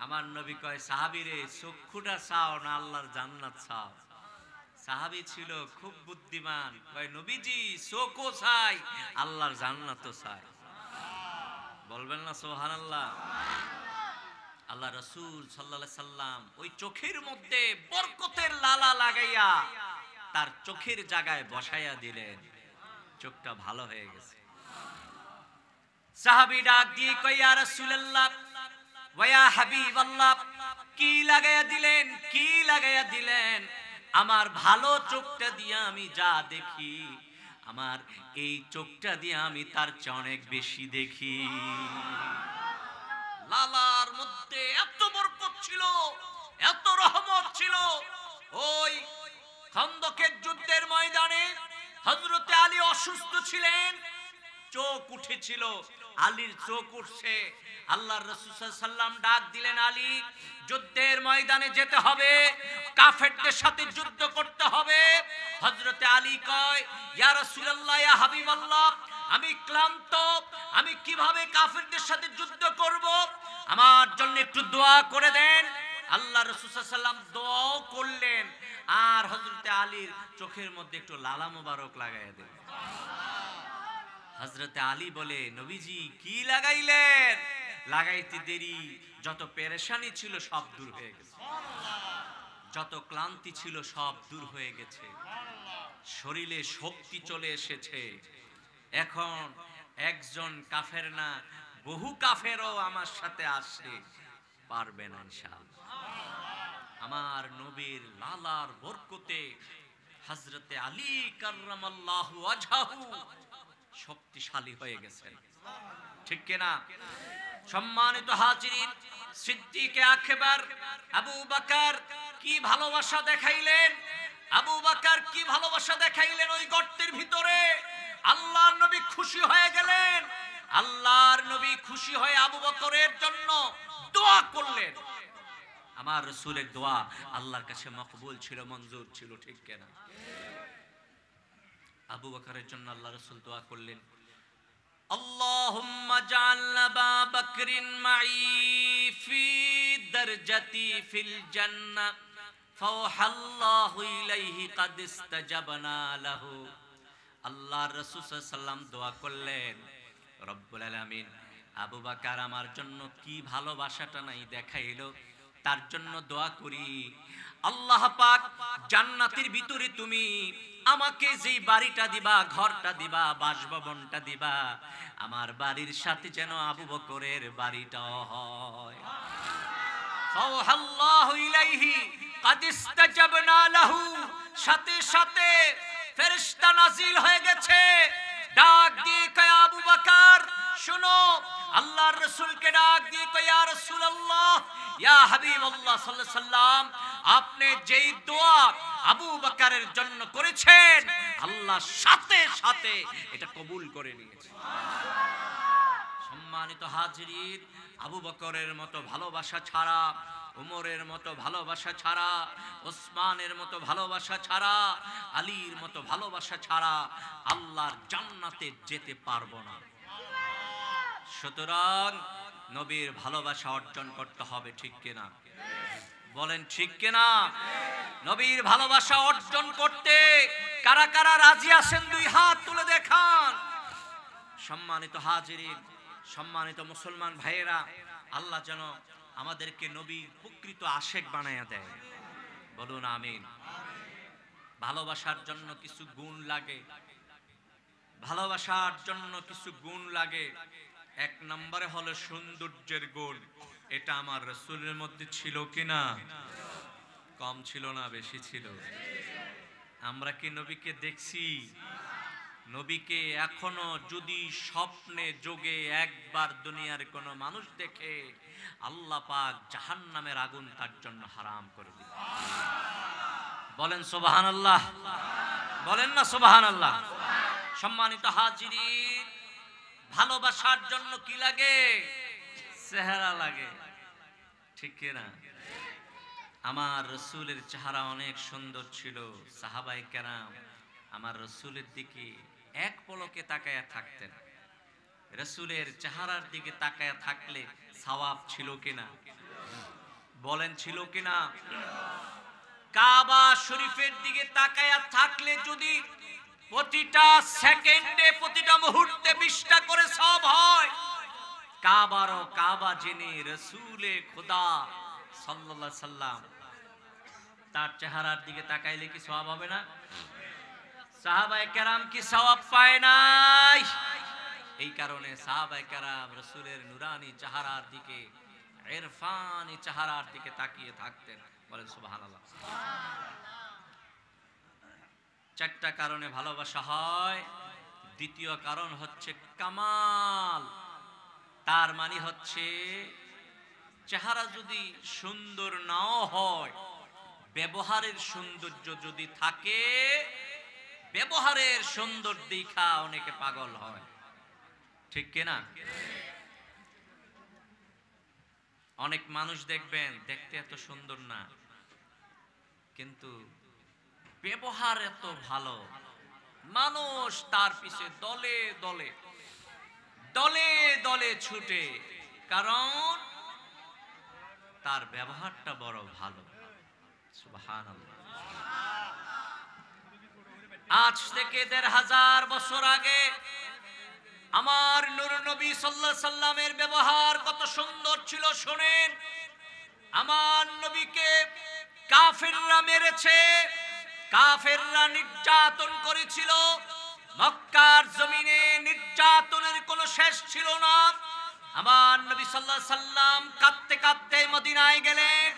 আমার নবী কয়, সাহাবীরে চক্ষুটা চাও না আল্লাহর জান্নাত চাও? সাহাবী ছিল খুব বুদ্ধিমান, কয় নবীজি চোখও চাই, আল্লাহর জান্নাতও চাই। বলবেন না সুবহানাল্লাহ? আল্লাহ রাসূল সাল্লাল্লাহু আলাইহি সাল্লাম ওই চোখের মধ্যে বরকতের লালা লাগাইয়া তার চোখের জায়গায় বসাইয়া দিলেন, চোখটা ভালো হয়ে গেছে। সাহাবী ডাক দিয়ে কয়, ইয়া রাসূলুল্লাহ ওয়া ইয়া হাবিবাল্লাহ, কি লাগাইয়া দিলেন, কি লাগাইয়া দিলেন? আমার ভালো চোখটা দিয়ে আমি যা দেখি, আমার এই চোখটা দিয়ে আমি তার চেয়ে অনেক বেশি দেখি। লালার মধ্যে এত বরকত ছিল, এত রহমত ছিল। ওই খন্দকের যুদ্ধের ময়দানে হযরতে আলী অসুস্থ ছিলেন, চোখ উঠেছিল, আলীর চোখ উঠছে। আল্লাহর রাসূল সাল্লাল্লাহু আলাইহি সাল্লাম ডাক দিলেন, আলী যুদ্ধের ময়দানে যেতে হবে, কাফেরদের সাথে যুদ্ধ করতে হবে। হযরতে আলী কয়, ইয়া রাসূলুল্লাহ, ইয়া হাবিবাল্লাহ, আমি ক্লান্ত, আমি কিভাবে কাফেরদের সাথে যুদ্ধ করব? আমার জন্য একটু দোয়া করে দেন। আল্লাহর রাসূল সাল্লাল্লাহু আলাইহি সাল্লাম দোয়াও করলেন, আর হযরতে আলীর চোখের মধ্যে একটু লালা মুবারক লাগাইয়া দিলেন। হযরতে আলী বলে, নবীজি কি লাগাইলেন? লাগাইতে দেরি, যত পেরেশানি ছিল সব দূর হয়ে গেছে, যত ক্লান্তি ছিল সব দূর হয়ে গেছে, শরীরে শক্তি চলে এসেছে। এখন একজন কাফের না, বহু কাফেরও আমার সাথে আসে, পারবে না ইনশাআল্লাহ। আমার নবীর লালার বরকতে হযরতে আলী কাররামাল্লাহু ওয়াজহাহু শক্তিশালী হয়ে গেছেন, ঠিক কিনা? সম্মানিত হাজিরিন, সিদ্দিকে আকবার আবু বকর কি ভালোবাসা দেখাইলেন, আবু বকর কি ভালোবাসা দেখাইলেন ওই গর্তের ভিতরে। আল্লাহর নবী খুশি হয়ে গেলেন, আল্লাহর নবী খুশি হয়ে আবু বকরের জন্য দোয়া করলেন। আমার রাসূলের দোয়া আল্লাহর কাছে মকবুল ছিল, মঞ্জুর ছিল, ঠিক কিনা? আবু বকরের জন্য আল্লাহ রাসূল দোয়া করলেন, আল্লাহুম্মা জাআল আবা বকরিন মাই ফি দারজাতি ফিল জান্নাহ ফাওহাল্লাহু ইলাইহি কাদ ইস্তাজাবনা লাহু। আল্লাহর রাসূল সাল্লাল্লাহু আলাইহি সাল্লাম দোয়া করলেন, রব্বুল আলামিন আবু বকর আমার জন্য কি ভালোবাসাটা নাই দেখাইলো, তার জন্য দোয়া করি, আল্লাহ পাক জান্নাতের ভিতরে তুমি আমাকে যেই বাড়িটা দিবা, ঘরটা দিবা, বাসভবনটা দিবা, আমার বাড়ির সাথে যেন আবু বকরের বাড়িটাও হয়। ফাওহাল্লাহু ইলাইহি কাদ ইস্তাজাবনা লাহু, সাথে সাথে ফেরেশতা নাজিল হয়ে গেছে, ডাক দিয়ে কয় আবু বকর শুনো, আল্লাহর রাসূলকে ডাক দিয়ে কয় ইয়া রাসূলুল্লাহ, ইয়া হাবিবাল্লাহ সাল্লাল্লাহু আলাইহি সাল্লাম, আপনি যেই দোয়া আবু বকরের জন্য করেছেন আল্লাহ সাথে সাথে এটা কবুল করে নিয়েছে। সম্মানিত হাজিরিন, আবু বকরের মতো ভালোবাসা ছাড়া, উমরের মতো ভালোবাসা ছাড়া, ওসমানের মতো ভালোবাসা ছাড়া, আলীর মতো ভালোবাসা ছাড়া আল্লাহর জান্নাতে যেতে পারবো না। সুতরাং নবীর ভালোবাসা অর্জন করতে হবে, ঠিক কিনা বলেন, ঠিক কিনা? নবীর ভালোবাসা অর্জন করতে কারা কারা রাজি আছেন দুই হাত তুলে দেখান। সম্মানিত হাজিরিন, সম্মানিত মুসলমান ভাইয়েরা, আল্লাহ যেন আমাদেরকে নবীর প্রকৃত আশেক বানায়া দেয়, বলুন আমিন। ভালোবাসার জন্য কিছু গুণ লাগে, ভালোবাসার জন্য কিছু গুণ লাগে। এক নম্বরে হলো সৌন্দর্যের গুণ। এটা আমার রাসূলের মধ্যে ছিল কিনা? কম ছিল না বেশি ছিল? আমরা কি নবীকে দেখছি? নবীকে এখনো যদি স্বপ্নে যোগে একবার দুনিয়ার কোন মানুষ দেখে, আল্লাহ পাক জাহান্নামের আগুন তার জন্য হারাম করে দিবে। বলেন সুবহানাল্লাহ, বলেন না সুবহানাল্লাহ। সম্মানিত হাজিরিন, ভালোবাসার জন্য কি লাগে? চেহারা লাগে, ঠিক কিনা? আমার রাসূলের চেহারা অনেক সুন্দর ছিল। সাহাবায়ে কেরাম আমার রাসূলের দিকে এক পলকে তাকায়া থাকতেন। রাসূলের চেহারার দিকে তাকায়া থাকলে সওয়াব ছিল কিনা? বলেন ছিল কিনা? কাবা শরীফের দিকে তাকায়া থাকলে যদি প্রতিটা সেকেন্ডে প্রতিটা মুহূর্তে 20টা করে সওয়াব হয়, কাবারও কাবা যিনি রাসূলে খোদা সাল্লাল্লাহু আলাইহি সাল্লাম, তার চেহারার দিকে তাকাইলে কি সওয়াব হবে না? সাহাবায়ে কেরাম কি সওয়াব পায় নাই? এই কারণে সাহাবায়ে কেরাম রাসূলের নুরানি চেহারার দিকে, ইরফানি চেহারার দিকে তাকিয়ে থাকতেন। বলেন সুবহানাল্লাহ। চারটা কারণে ভালোবাসা হয়। দ্বিতীয় কারণ হচ্ছে কামাল। তার মানে হচ্ছে চেহারা যদি সুন্দর নাও হয়, ব্যবহারের সৌন্দর্য যদি থাকে, ব্যবহারের সুন্দর দেখা অনেকে পাগল হয়, ঠিক কিনা? অনেক মানুষ দেখবেন দেখতে এত সুন্দর না, কিন্তু ব্যবহার এত ভালো, মানুষ তার পিছে দলে দলে দলে দলে ছুটে, কারণ তার ব্যবহারটা বড় ভালো। সুবহানাল্লাহ। আজ থেকে ১৫০০ বছর আগে আমার নূর নবী সাল্লাল্লাহু আলাইহি সাল্লামের ব্যবহার কত সুন্দর ছিল শুনেন। আমার নবীকে কাফেররা মেরেছে, কাফেররা নির্যাতন করেছিল। মক্কার জমিনে নির্যাতনের কোনো শেষ ছিল না। আমার নবী সাল্লাল্লাহু আলাইহি সাল্লাম কাঁদতে কাঁদতে মদিনায় গেলেন।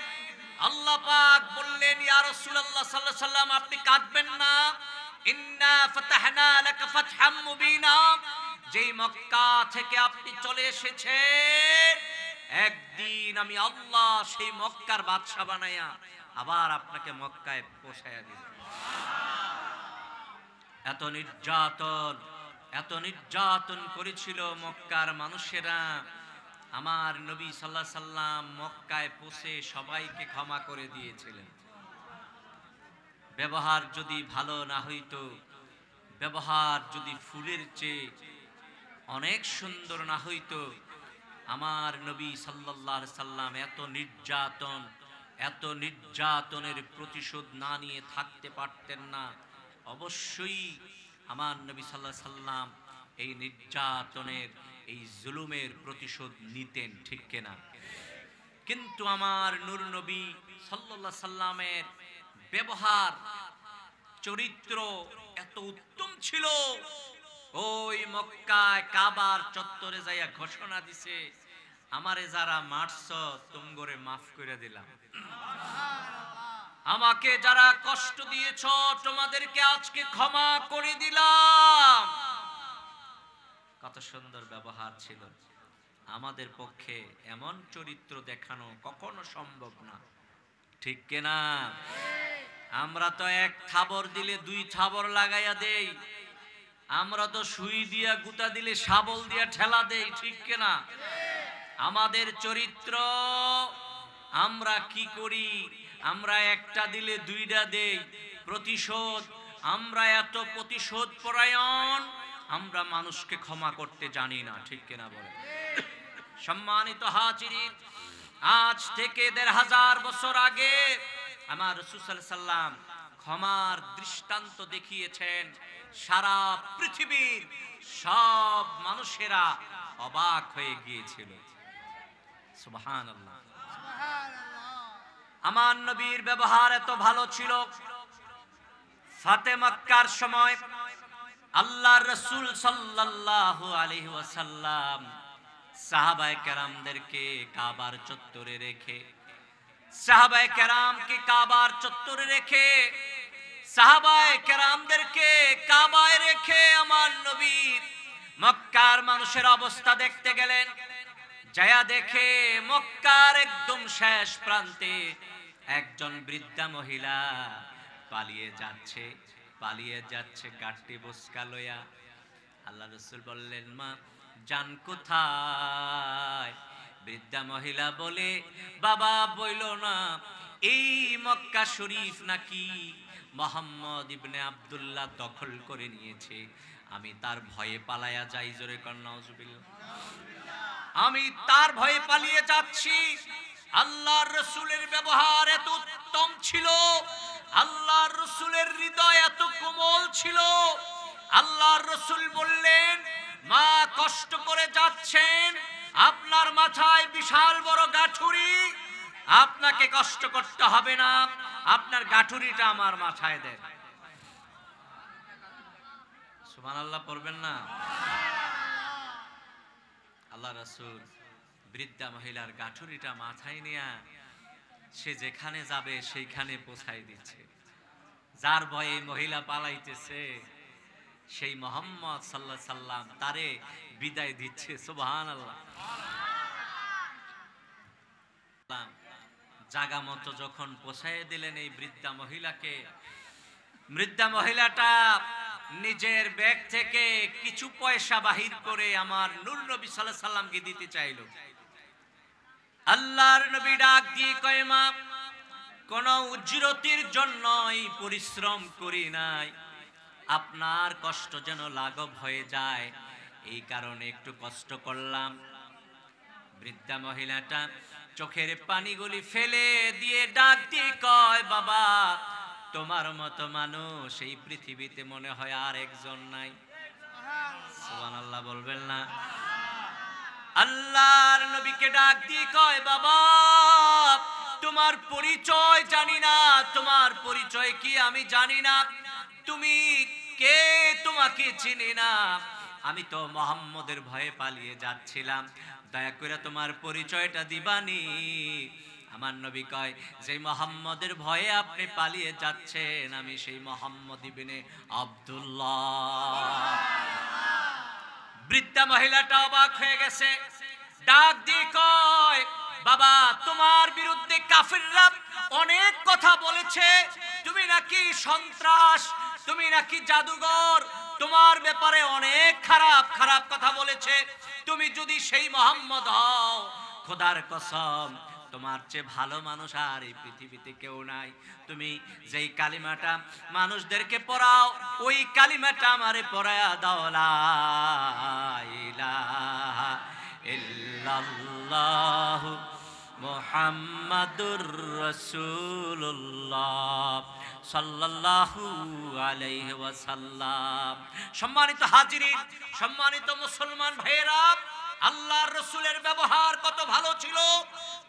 আল্লাহ পাক বললেন, ইয়া রাসূলুল্লাহ সাল্লাল্লাহু আলাইহি সাল্লাম, আপনি কাঁদবেন না। ইন্না ফাতাহনা লাকা ফাতহাম মুবিনা। যেই মক্কা থেকে আপনি চলে এসেছেন, একদিন আমি আল্লাহ সেই মক্কার বাদশা বানায়া আবার আপনাকে মক্কায় পৌঁছায়া দিব। এত নির্যাতন, এত নির্যাতন করেছিল মক্কার মানুষেরা। আমার নবী সাল্লাল্লাহু আলাইহি সাল্লাম মক্কায় পৌঁছে সবাইকে ক্ষমা করে দিয়েছিলেন। ব্যবহার যদি ভালো না হইতো, ব্যবহার যদি ফুলের চেয়ে অনেক সুন্দর না হইতো, আমার নবী সাল্লাল্লাহু আলাইহি সাল্লাম এত নির্যাতনের প্রতিশোধ না নিয়ে থাকতে পারতেন না। অবশ্যই আমার নবী সাল্লাল্লাহু আলাইহি সাল্লাম এই নির্যাতনের, এই জুলুমের প্রতিশোধ নিতেন, ঠিক কিনা? কিন্তু আমার নূর নবী সাল্লাল্লাহু আলাইহি সাল্লামের ব্যবহার, চরিত্র এত উত্তম ছিল, ওই মক্কায় কাবার চত্বরে যাইয়া ঘোষণা দিছে, আমারে যারা মারছ তোমগরে মাফ করে দিলাম, আমাকে যারা কষ্ট দিয়েছ তোমাদেরকে আজকে ক্ষমা করে দিলাম। কত সুন্দর ব্যবহার ছিল। আমাদের পক্ষে এমন চরিত্র দেখানো কখনো সম্ভব না, ঠিক কিনা? আমরা তো এক থাবর দিলে দুই থাবর লাগাইয়া দেই, আমরা তো সুই দিয়া গুতা দিলে শাবল দিয়া ঠেলা দেই, ঠিক কিনা? আমাদের চরিত্র, আমরা কি করি? আমরা একটা দিলে দুইটা দেই, প্রতিশোধ। আমরা এত প্রতিশোধ পরায়ণ, আমরা মানুষকে ক্ষমা করতে জানি না, ঠিক কিনা বলে? সম্মানিত হাজিরিন, আজ থেকে ১৫০০ বছর আগে আমার রাসূল সাল্লাল্লাহু আলাইহি সাল্লাম ক্ষমার দৃষ্টান্ত দেখিয়েছেন। সারা পৃথিবীর সব মানুষেরা অবাক হয়ে গিয়েছিল। সুবহানাল্লাহ। আমার নবীর ব্যবহার এত ভালো ছিল। ফাতে মক্কার সময় আল্লাহর রাসূল সাল্লাল্লাহু আলাইহি ওয়াসাল্লাম সাহাবায়ে কেরামদেরকে কাবার চত্বরে রেখে, সাহাবায়ে কেরামকে কাবার চত্বরে রেখে, সাহাবায়ে কেরামদেরকে কাবায় রেখে আমার নবী মক্কার মানুষের অবস্থা দেখতে গেলেন। যায়া দেখে মক্কার একদম শেষ প্রান্তে একজন বৃদ্ধা মহিলা পালিয়ে যাচ্ছে গাঁটটি বসকা লইয়া। আল্লাহ রাসূল বললেন, মা জান কোথায়? বৃদ্ধা মহিলা বলে, বাবা বইলো না, এই মক্কা শরীফ নাকি মুহাম্মদ ইবনে আব্দুল্লাহ দখল করে নিয়েছে, আমি তার ভয়ে পালায়া যাই। জোরে কর নাউজুবিল্লাহ। আমি তার ভয়ে পালিয়ে যাচ্ছি। আল্লাহর রাসূলের ব্যবহার এত উত্তম ছিল, আল্লাহর রাসূলের হৃদয় এত কোমল ছিল। আল্লাহর রাসূল বললেন, মা কষ্ট করে যাচ্ছেন, আপনার মাথায় বিশাল বড় গাঠুরি, আপনাকে কষ্ট করতে হবে না, আপনার গাঠুরিটা আমার মাথায় দেন। সুবহানাল্লাহ পড়বেন না? আল্লাহ রাসূল বৃদ্ধা মহিলার গাঠুরিটা মাথায় নিয়ে সে যেখানে যাবে সেইখানে পৌঁছায় দিচ্ছে। যার ভয়ে মহিলা পালাইতেছে সেই মুহাম্মদ সাল্লাল্লাহু আলাইহি সাল্লাম তারে বিদায় দিচ্ছে। সুবহানাল্লাহ। জাগা মতো যখন পৌঁছায় দিলেন এই বৃদ্ধা মহিলাকে, বৃদ্ধা মহিলাটা নিজের ব্যাগ থেকে কিছু পয়সা বাহির করে আমার নূর নবী সাল্লাল্লাহু আলাইহি সাল্লামকে দিতে চাইল। আল্লাহর নবী ডাক দিয়ে কয়, মা কোন উজরতির জন্যই পরিশ্রম করি নাই, আপনার কষ্ট যেন লাঘব হয়ে যায় এই কারণে একটু কষ্ট করলাম। বৃদ্ধা মহিলাটা চোখের পানিগুলি ফেলে দিয়ে ডাক দিয়ে কয়, বাবা তোমার মতো মানুষ এই পৃথিবীতে মনে হয় আর একজন নাই। সুবহানাল্লাহ বলবেন না? আল্লাহর নবীকে ডাক দিয়ে কয়, বাবা তোমার পরিচয় জানি না, তোমার পরিচয় কি আমি জানি না, তুমি কে তোমাকে চিনি না, আমি তো মুহাম্মদের ভয়ে পালিয়ে যাচ্ছিলাম, দয়া করে তোমার পরিচয়টা দিবানি। আমার নবী কয়, যে মুহাম্মদের ভয়ে আপনি পালিয়ে যাচ্ছেন আমি সেই মুহাম্মদ ইবনে আব্দুল্লাহ। বৃদ্ধা মহিলাটা অবাক হয়ে গেছে, ডাক দিয়ে কয়, বাবা তোমার বিরুদ্ধে কাফিররা অনেক কথা বলেছে, তুমি নাকি সন্ত্রাস, তুমি নাকি জাদুঘর, তোমার ব্যাপারে অনেক খারাপ খারাপ কথা বলেছে। তুমি যদি সেই মুহাম্মদ হও, খোদার কসম তোমার চেয়ে ভালো মানুষ আর এই পৃথিবীতে কেউ নাই। তুমি যেই কালিমাটা মানুষদেরকে পড়াও ওই কালিমাটা আমারে পড়ায়া দাও, লা ইলাহা ইল্লাল্লাহ মুহাম্মাদুর রাসূলুল্লাহ সাল্লাল্লাহু আলাইহি ওয়াসাল্লাম। সম্মানিত হাজিরিন, সম্মানিত মুসলমান ভাইয়েরা, আল্লাহর রাসূলের ব্যবহার কত ভালো ছিল,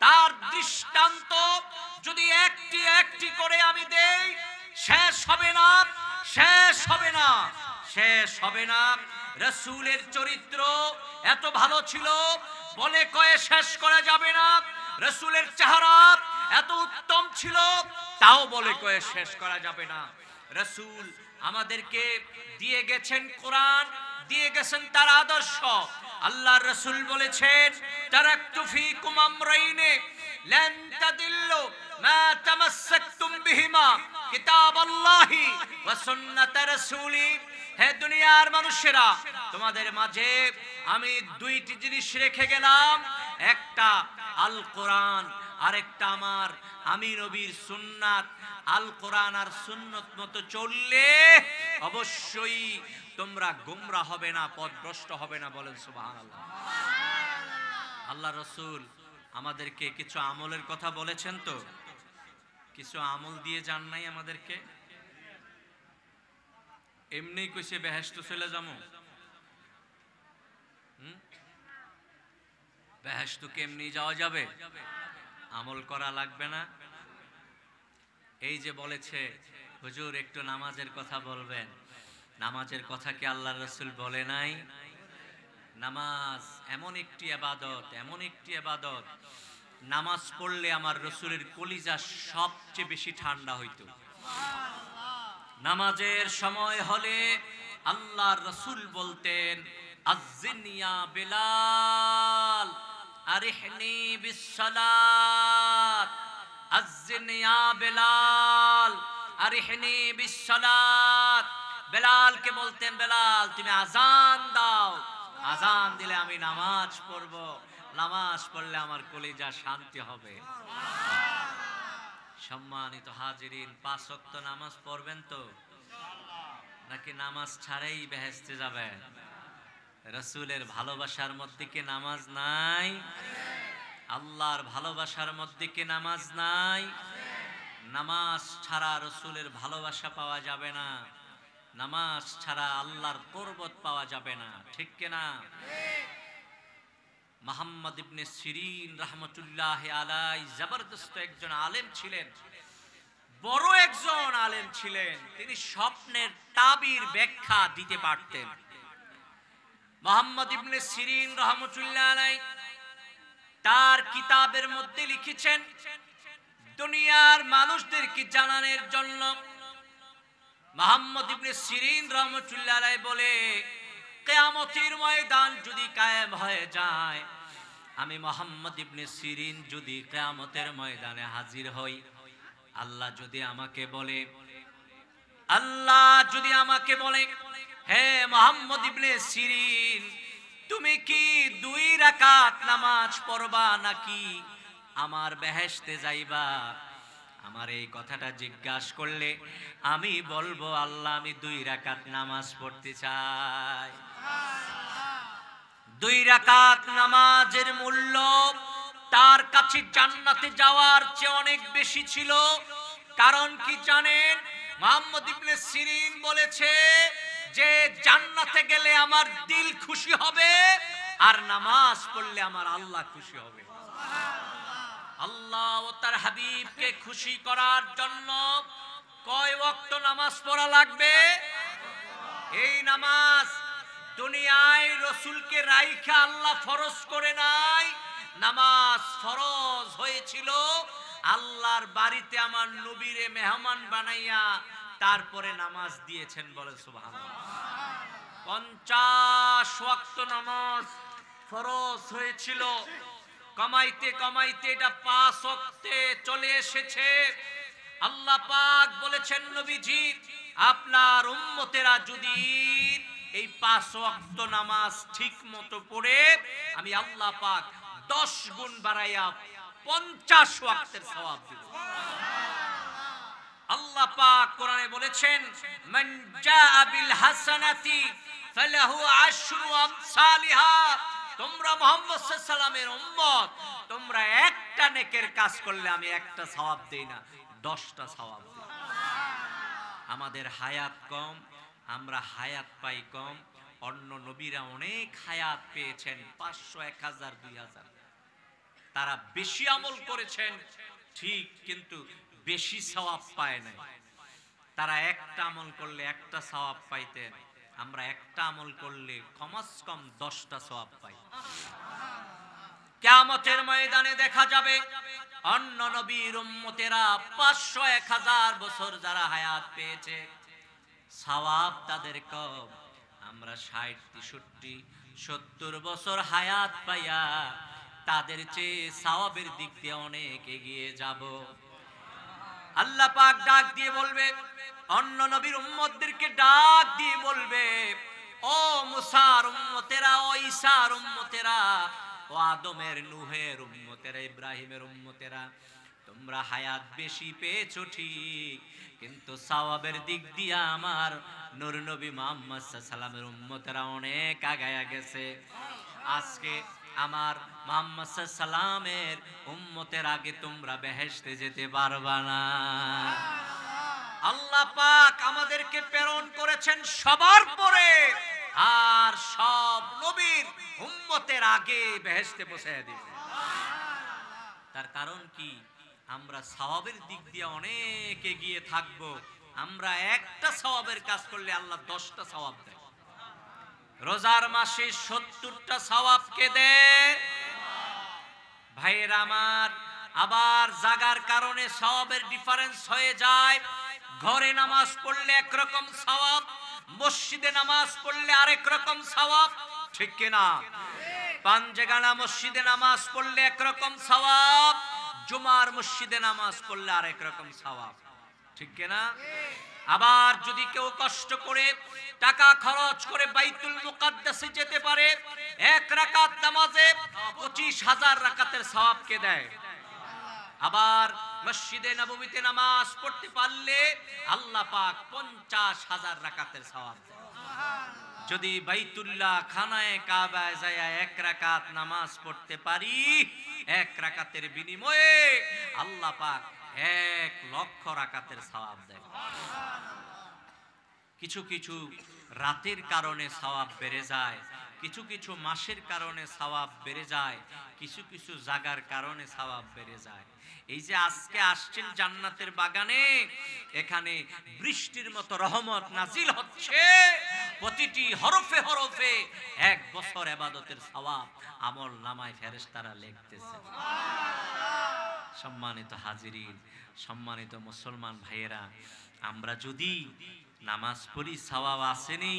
তার দৃষ্টান্ত যদি একটি একটি করে আমি দেই শেষ হবে না, শেষ হবে না, শেষ হবে না। রাসূলের চরিত্র এত ভালো ছিল বলে কয়ে শেষ করা যাবে না। রাসূলের চেহারা এত উত্তম ছিল, তাও বলে কয়ে শেষ করা যাবে না। রাসূল আমাদেরকে দিয়ে গেছেন কোরআন, দিয়ে গেছেন তার আদর্শ। আল্লাহর রাসূল বলেছেন, তারাকতু ফীকুম আমরাইনে লান তাদিল্লু মা তামাসসাকতুম বিহিমা কিতাবাল্লাহি ওয়া সুন্নাত রাসূলি। হে দুনিয়ার মানুষেরা, তোমাদের মাঝে আমি দুইটি জিনিস রেখে গেলাম, একটা আল কোরআন, আরেকটা আমি নবীর সুন্নাত। আল কোরআন আর সুন্নত মতো চললে অবশ্যই তোমরা গোমরা হবে না, পথভ্রষ্ট হবে না। বলেন সুবহানাল্লাহ। আল্লাহ রাসূল আমাদেরকে কিছু আমলের কথা বলেছেন, তো কিছু আমল দিয়ে যান নাই আমাদেরকে। এমনি কইছে বেহেশত চলে যাবো, বেহেশত কেমনি যাওয়া যাবে? আমল করা লাগবে না? এই যে বলেছে হুজুর একটু নামাজের কথা বলবেন, নামাজের কথা কি আল্লাহর রাসূল বলে নাই? নামাজ এমন একটি ইবাদত, এমন একটি ইবাদত, নামাজ পড়লে আমার রাসূলের কলিজা সবচেয়ে বেশি ঠান্ডা হইতো। নামাজের সময় হলে আল্লাহর রাসূল বলতেন, আযিন ইয়া বিলাল আরিহনি বিসসালাত, আযিন ইয়া বিলাল আরিহনি বিসসালাত। বেলালকে বলতেন, বেলাল তুমি আযান দাও, আযান দিলে আমি নামাজ পড়ব, নামাজ পড়লে আমার কলিজা শান্তি হবে। সম্মানিত হাজিরিন, 5 ওয়াক্ত নামাজ পড়বেন তো, নাকি নামাজ ছাড়াই বেহেশতে যাবেন? রাসূলের ভালোবাসার মধ্যে কি নামাজ নাই? আল্লাহর ভালোবাসার মধ্যে কি নামাজ নাই? নামাজ ছাড়া রাসূলের ভালোবাসা পাওয়া যাবে না, নামাজ ছাড়া আল্লাহর কুরবত পাওয়া যাবে না, ঠিক কি না? মুহাম্মদ ইবনে সিরিন রাহমাতুল্লাহি আলাইহি জবরদস্ত একজন আলেম ছিলেন, বড় একজন আলেম ছিলেন। তিনি স্বপ্নের তাবির ব্যাখ্যা দিতে পারতেন। মুহাম্মদ ইবনে সিরিন রাহমাতুল্লাহি আলাইহি তার কিতাবের মধ্যে লিখেছেন, দুনিয়ার মানুষদেরকে জানানোর জন্য মুহাম্মদ ইবনে সিরিন রাহমাতুল্লাহি আলাইহি বলে, কিয়ামতের ময়দান যদি কায়েম হয়ে যায়, আমি মুহাম্মদ ইবনে সিরিন যদি কিয়ামতের ময়দানে হাজির হই, আল্লাহ যদি আমাকে বলে, হে মুহাম্মদ ইবনে সিরিন, তুমি কি 2 রাকাত নামাজ পড়বা নাকি আমার বেহেশতে যাইবা? আমার এই কথাটা জিজ্ঞাসা করলে আমি বলবো, আল্লাহ আমি 2 রাকাত নামাজ পড়তে চাই। 2 রাকাত নামাজের মূল্য তার কাছে জান্নাতে যাওয়ার চেয়ে অনেক বেশি ছিল। কারণ কি জানেন? মুহাম্মদ ইবনে সিরিন বলেছে যে জান্নাতে গেলে আমার দিল খুশি হবে, আর নামাজ পড়লে আমার আল্লাহ খুশি হবে। আল্লাহ ও তার হাবিবকে খুশি করার জন্য কয় ওয়াক্ত নামাজ পড়া লাগবে? এই নামাজ দুনিয়ায় রাসূলকে রাইখা আল্লাহ ফরজ করে নাই, নামাজ ফরজ হয়েছিল আল্লাহর বাড়িতে আমার নবীরে মেহমান বানাইয়া তারপরে নামাজ দিয়েছেন। বলে সুবহানাল্লাহ। 50 ওয়াক্ত নামাজ ফরজ হয়েছিল, কমাইতে কমাইতে এটা 5 ওয়াক্তে চলে এসেছে। আল্লাহ পাক বলেছেন, নবীজি আপনার উম্মতেরা যদি এই 5 ওয়াক্ত নামাজ ঠিক মতো পড়ে, আমি আল্লাহ পাক 10 গুণ বাড়াইয়া 50 ওয়াক্তের সওয়াব দেব। আল্লাহ পাক কোরআনে বলেছেন, মান জাআ বিল হাসানাতি ফালাহু আশরু আমসালিহা। তোমরা মুহাম্মদ সাল্লাল্লাহু আলাইহি সাল্লামের উম্মত, তোমরা একটা নেকের কাজ করলে আমি একটা সওয়াব দেই না, 10টা সওয়াব দেই। আমাদের হায়াত কম, আমরা হায়াত পাই কম। অন্য নবীরা অনেক হায়াত পেয়েছেন, 500, 1000, 2000। তারা বেশি আমল করেছেন ঠিক, কিন্তু বেশি সওয়াব পায় নাই। তারা একটা আমল করলে একটা সওয়াব পাইতেন, আমরা একটা আমল করলে কমস কম 10টা সওয়াব পাই। কিয়ামতের ময়দানে দেখা যাবে অন্য নবীর উম্মতেরা 500 1000 বছর যারা হায়াত পেয়েছে সওয়াব তাদের কম। আমরা 60 63 70 বছর হায়াত পাইয়া তাদের চেয়ে সওয়াবের দিক দিয়ে অনেক এগিয়ে যাব। আল্লাহ পাক ডাক দিয়ে বলবে, অন্য নবীর উম্মতদেরকে ডাক দিয়ে বলবে, ও মুসার উম্মতেরা, ও ঈসার উম্মতেরা, ও আদমের নূহের উম্মতেরা, ইব্রাহিমের উম্মতেরা, তোমরা হায়াত বেশি পেয়েছো ঠিক, কিন্তু সওয়াবের দিক দিয়ে আমার নূর নবী মুহাম্মদ সাল্লাল্লাহু আলাইহি সাল্লামের উম্মতেরা অনেক আগায়া গেছে। আজকে আমার মুহাম্মদ সাল্লাল্লাহু আলাইহি সাল্লামের উম্মতের আগে তোমরা বেহেশতে যেতে পারবা না। আল্লাহ পাক আমাদেরকে প্রেরণ করেছেন সবার পরে, আর সব নবীর উম্মতের আগে বেহেশতে পৌঁছায় দিবেন। তার কারণ কি? আমরা সওয়াবের দিক দিয়ে অনেক এগিয়ে থাকব। আমরা একটা সওয়াবের কাজ করলে আল্লাহ 10টা সওয়াব দেয়। রোজার মাসে 70টা সওয়াব কে দেয়? ভাইয়েরা আমার, আবার জাগার কারণে সওয়াবের ডিফারেন্স হয়ে যায়। ঘরে নামাজ পড়লে একরকম সওয়াব, মসজিদে নামাজ পড়লে আরেক রকম সওয়াব, ঠিক কিনা? পাঞ্জেগানা মসজিদে নামাজ পড়লে একরকম সওয়াব, জুমার মসজিদে নামাজ পড়লে আরেক রকম সওয়াব, ঠিক কিনা? আবার যদি কেউ কষ্ট করে টাকা খরচ করে বাইতুল মুকাদ্দাসে যেতে পারে, এক রাকাত নামাজে 25,000 রাকাতের সওয়াব কে দেয়? আবার মসজিদে নববীতে নামাজ পড়তে পারলে আল্লাহ পাক 50,000 রাকাতের সওয়াব দেয়। যদি বাইতুল্লাহ খানায়ে কাবায় যায় এক রাকাত নামাজ পড়তে পারি, এক রাকাতের বিনিময়ে আল্লাহ পাক 1,00,000 রাকাতের সওয়াব দেয়। কিছু কিছু রাতের কারণে সওয়াব বেড়ে যায়, কিছু কিছু মাসের কারণে সওয়াব বেড়ে যায়, কিছু কিছু জাগার কারণে সওয়াব বেড়ে যায়। এই যে আজকে আসছেন জান্নাতের বাগানে, এখানে বৃষ্টির মতো রহমত নাজিল হচ্ছে, প্রতিটি হরফে হরফে 1 বছর ইবাদতের সওয়াব আমল নামায় ফেরেশতারা লিখতেছে। সম্মানিত হাজিরিন, সম্মানিত মুসলমান ভাইয়েরা, আমরা যদি নামাজ পড়ি সওয়াব আসেনি।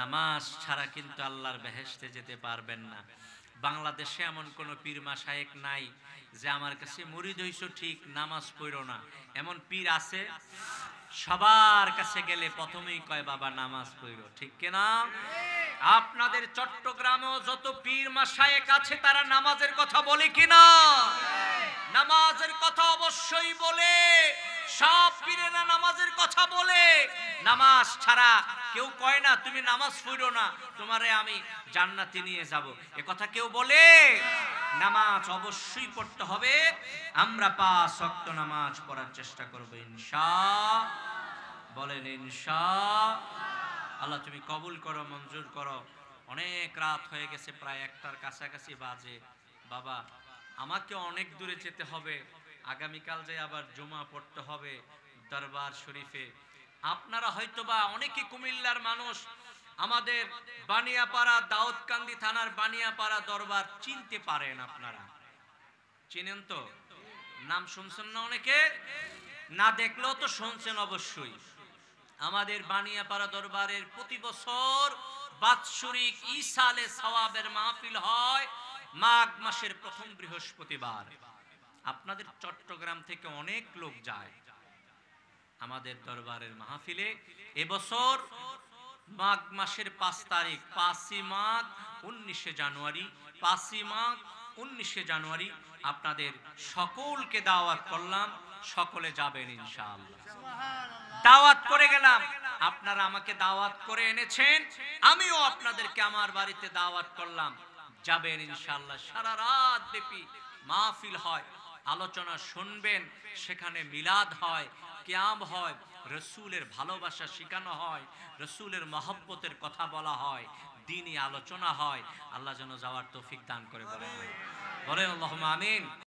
নামাজ ছাড়া কিন্তু আল্লাহর বেহেশতে যেতে পারবেন না। বাংলাদেশে এমন কোন পীর মাশায়েখ নাই যে আমার কাছে মুরিদ হইছো ঠিক নামাজ পড়ো না, এমন পীর আছে? সবার কাছে গেলে প্রথমেই কয় বাবা নামাজ পড়ো, ঠিক কিনা? আপনাদের চট্টগ্রামেও যত পীর মাশায়েখ আছে তারা নামাজের কথা বলে কিনা? নামাজের কথা অবশ্যই বলে। সব পীরেরা নামাজের কথা বলে। নামাজ ছাড়া কেউ কয় না তুমি নামাজ পড়ো না, তোমারে আমি জান্নাতে নিয়ে যাব, এ কথা কেউ বলে? নামাজ অবশ্যই পড়তে হবে। আমরা 5 ওয়াক্ত নামাজ পড়ার চেষ্টা করব ইনশাআল্লাহ। বলেন ইনশাআল্লাহ। আল্লাহ তুমি কবুল করো, মঞ্জুর করো। অনেক রাত হয়ে গেছে, প্রায় 1টার কাছাকাছি বাজে। বাবা, আমাকে অনেক দূরে যেতে হবে, আগামীকাল যে আবার জুমা পড়তে হবে দরবার শরীফে। আপনারা হয়তোবা অনেকে কুমিল্লার মানুষ, আমাদের বানিয়াপাড়া দাউদকান্দি থানার বানিয়াপাড়া দরবার চিনতে পারেন। আপনারা চিনেন তো? নাম শুনছেন না? অনেকে না দেখলেও তো শুনছেন অবশ্যই। আমাদের বানিয়াপাড়া দরবারের প্রতি বছর বাৎসরিক ইসালে সওয়াবের মাহফিল হয় মাঘ মাসের প্রথম বৃহস্পতিবার। আপনাদের চট্টগ্রাম থেকে অনেক লোক যায় আমাদের দরবারের মাহফিলে। এবছর মাঘ মাসের 5 তারিখ, 5ই মাঘ 19শে জানুয়ারি, 5ই মাঘ 19শে জানুয়ারি আপনাদের সকলকে দাওয়াত করলাম, সকলে যাবেন ইনশাআল্লাহ। দাওয়াত করে গেলাম, আপনারা আমাকে দাওয়াত করে এনেছেন, আমিও আপনাদেরকে আমার বাড়িতে দাওয়াত করলাম, যাবেন ইনশাআল্লাহ। সারা রাত ব্যাপী মাহফিল হয়, আলোচনা শুনবেন, সেখানে মিলাদ হয়, কিয়াম হয়, রাসূলের ভালোবাসা শেখানো হয়, রাসূলের মহব্বতের কথা বলা হয়, দ্বীনি আলোচনা হয়। আল্লাহ যেন যাওয়ার তৌফিক দান করে। বলেন আল্লাহুম্মা আমিন।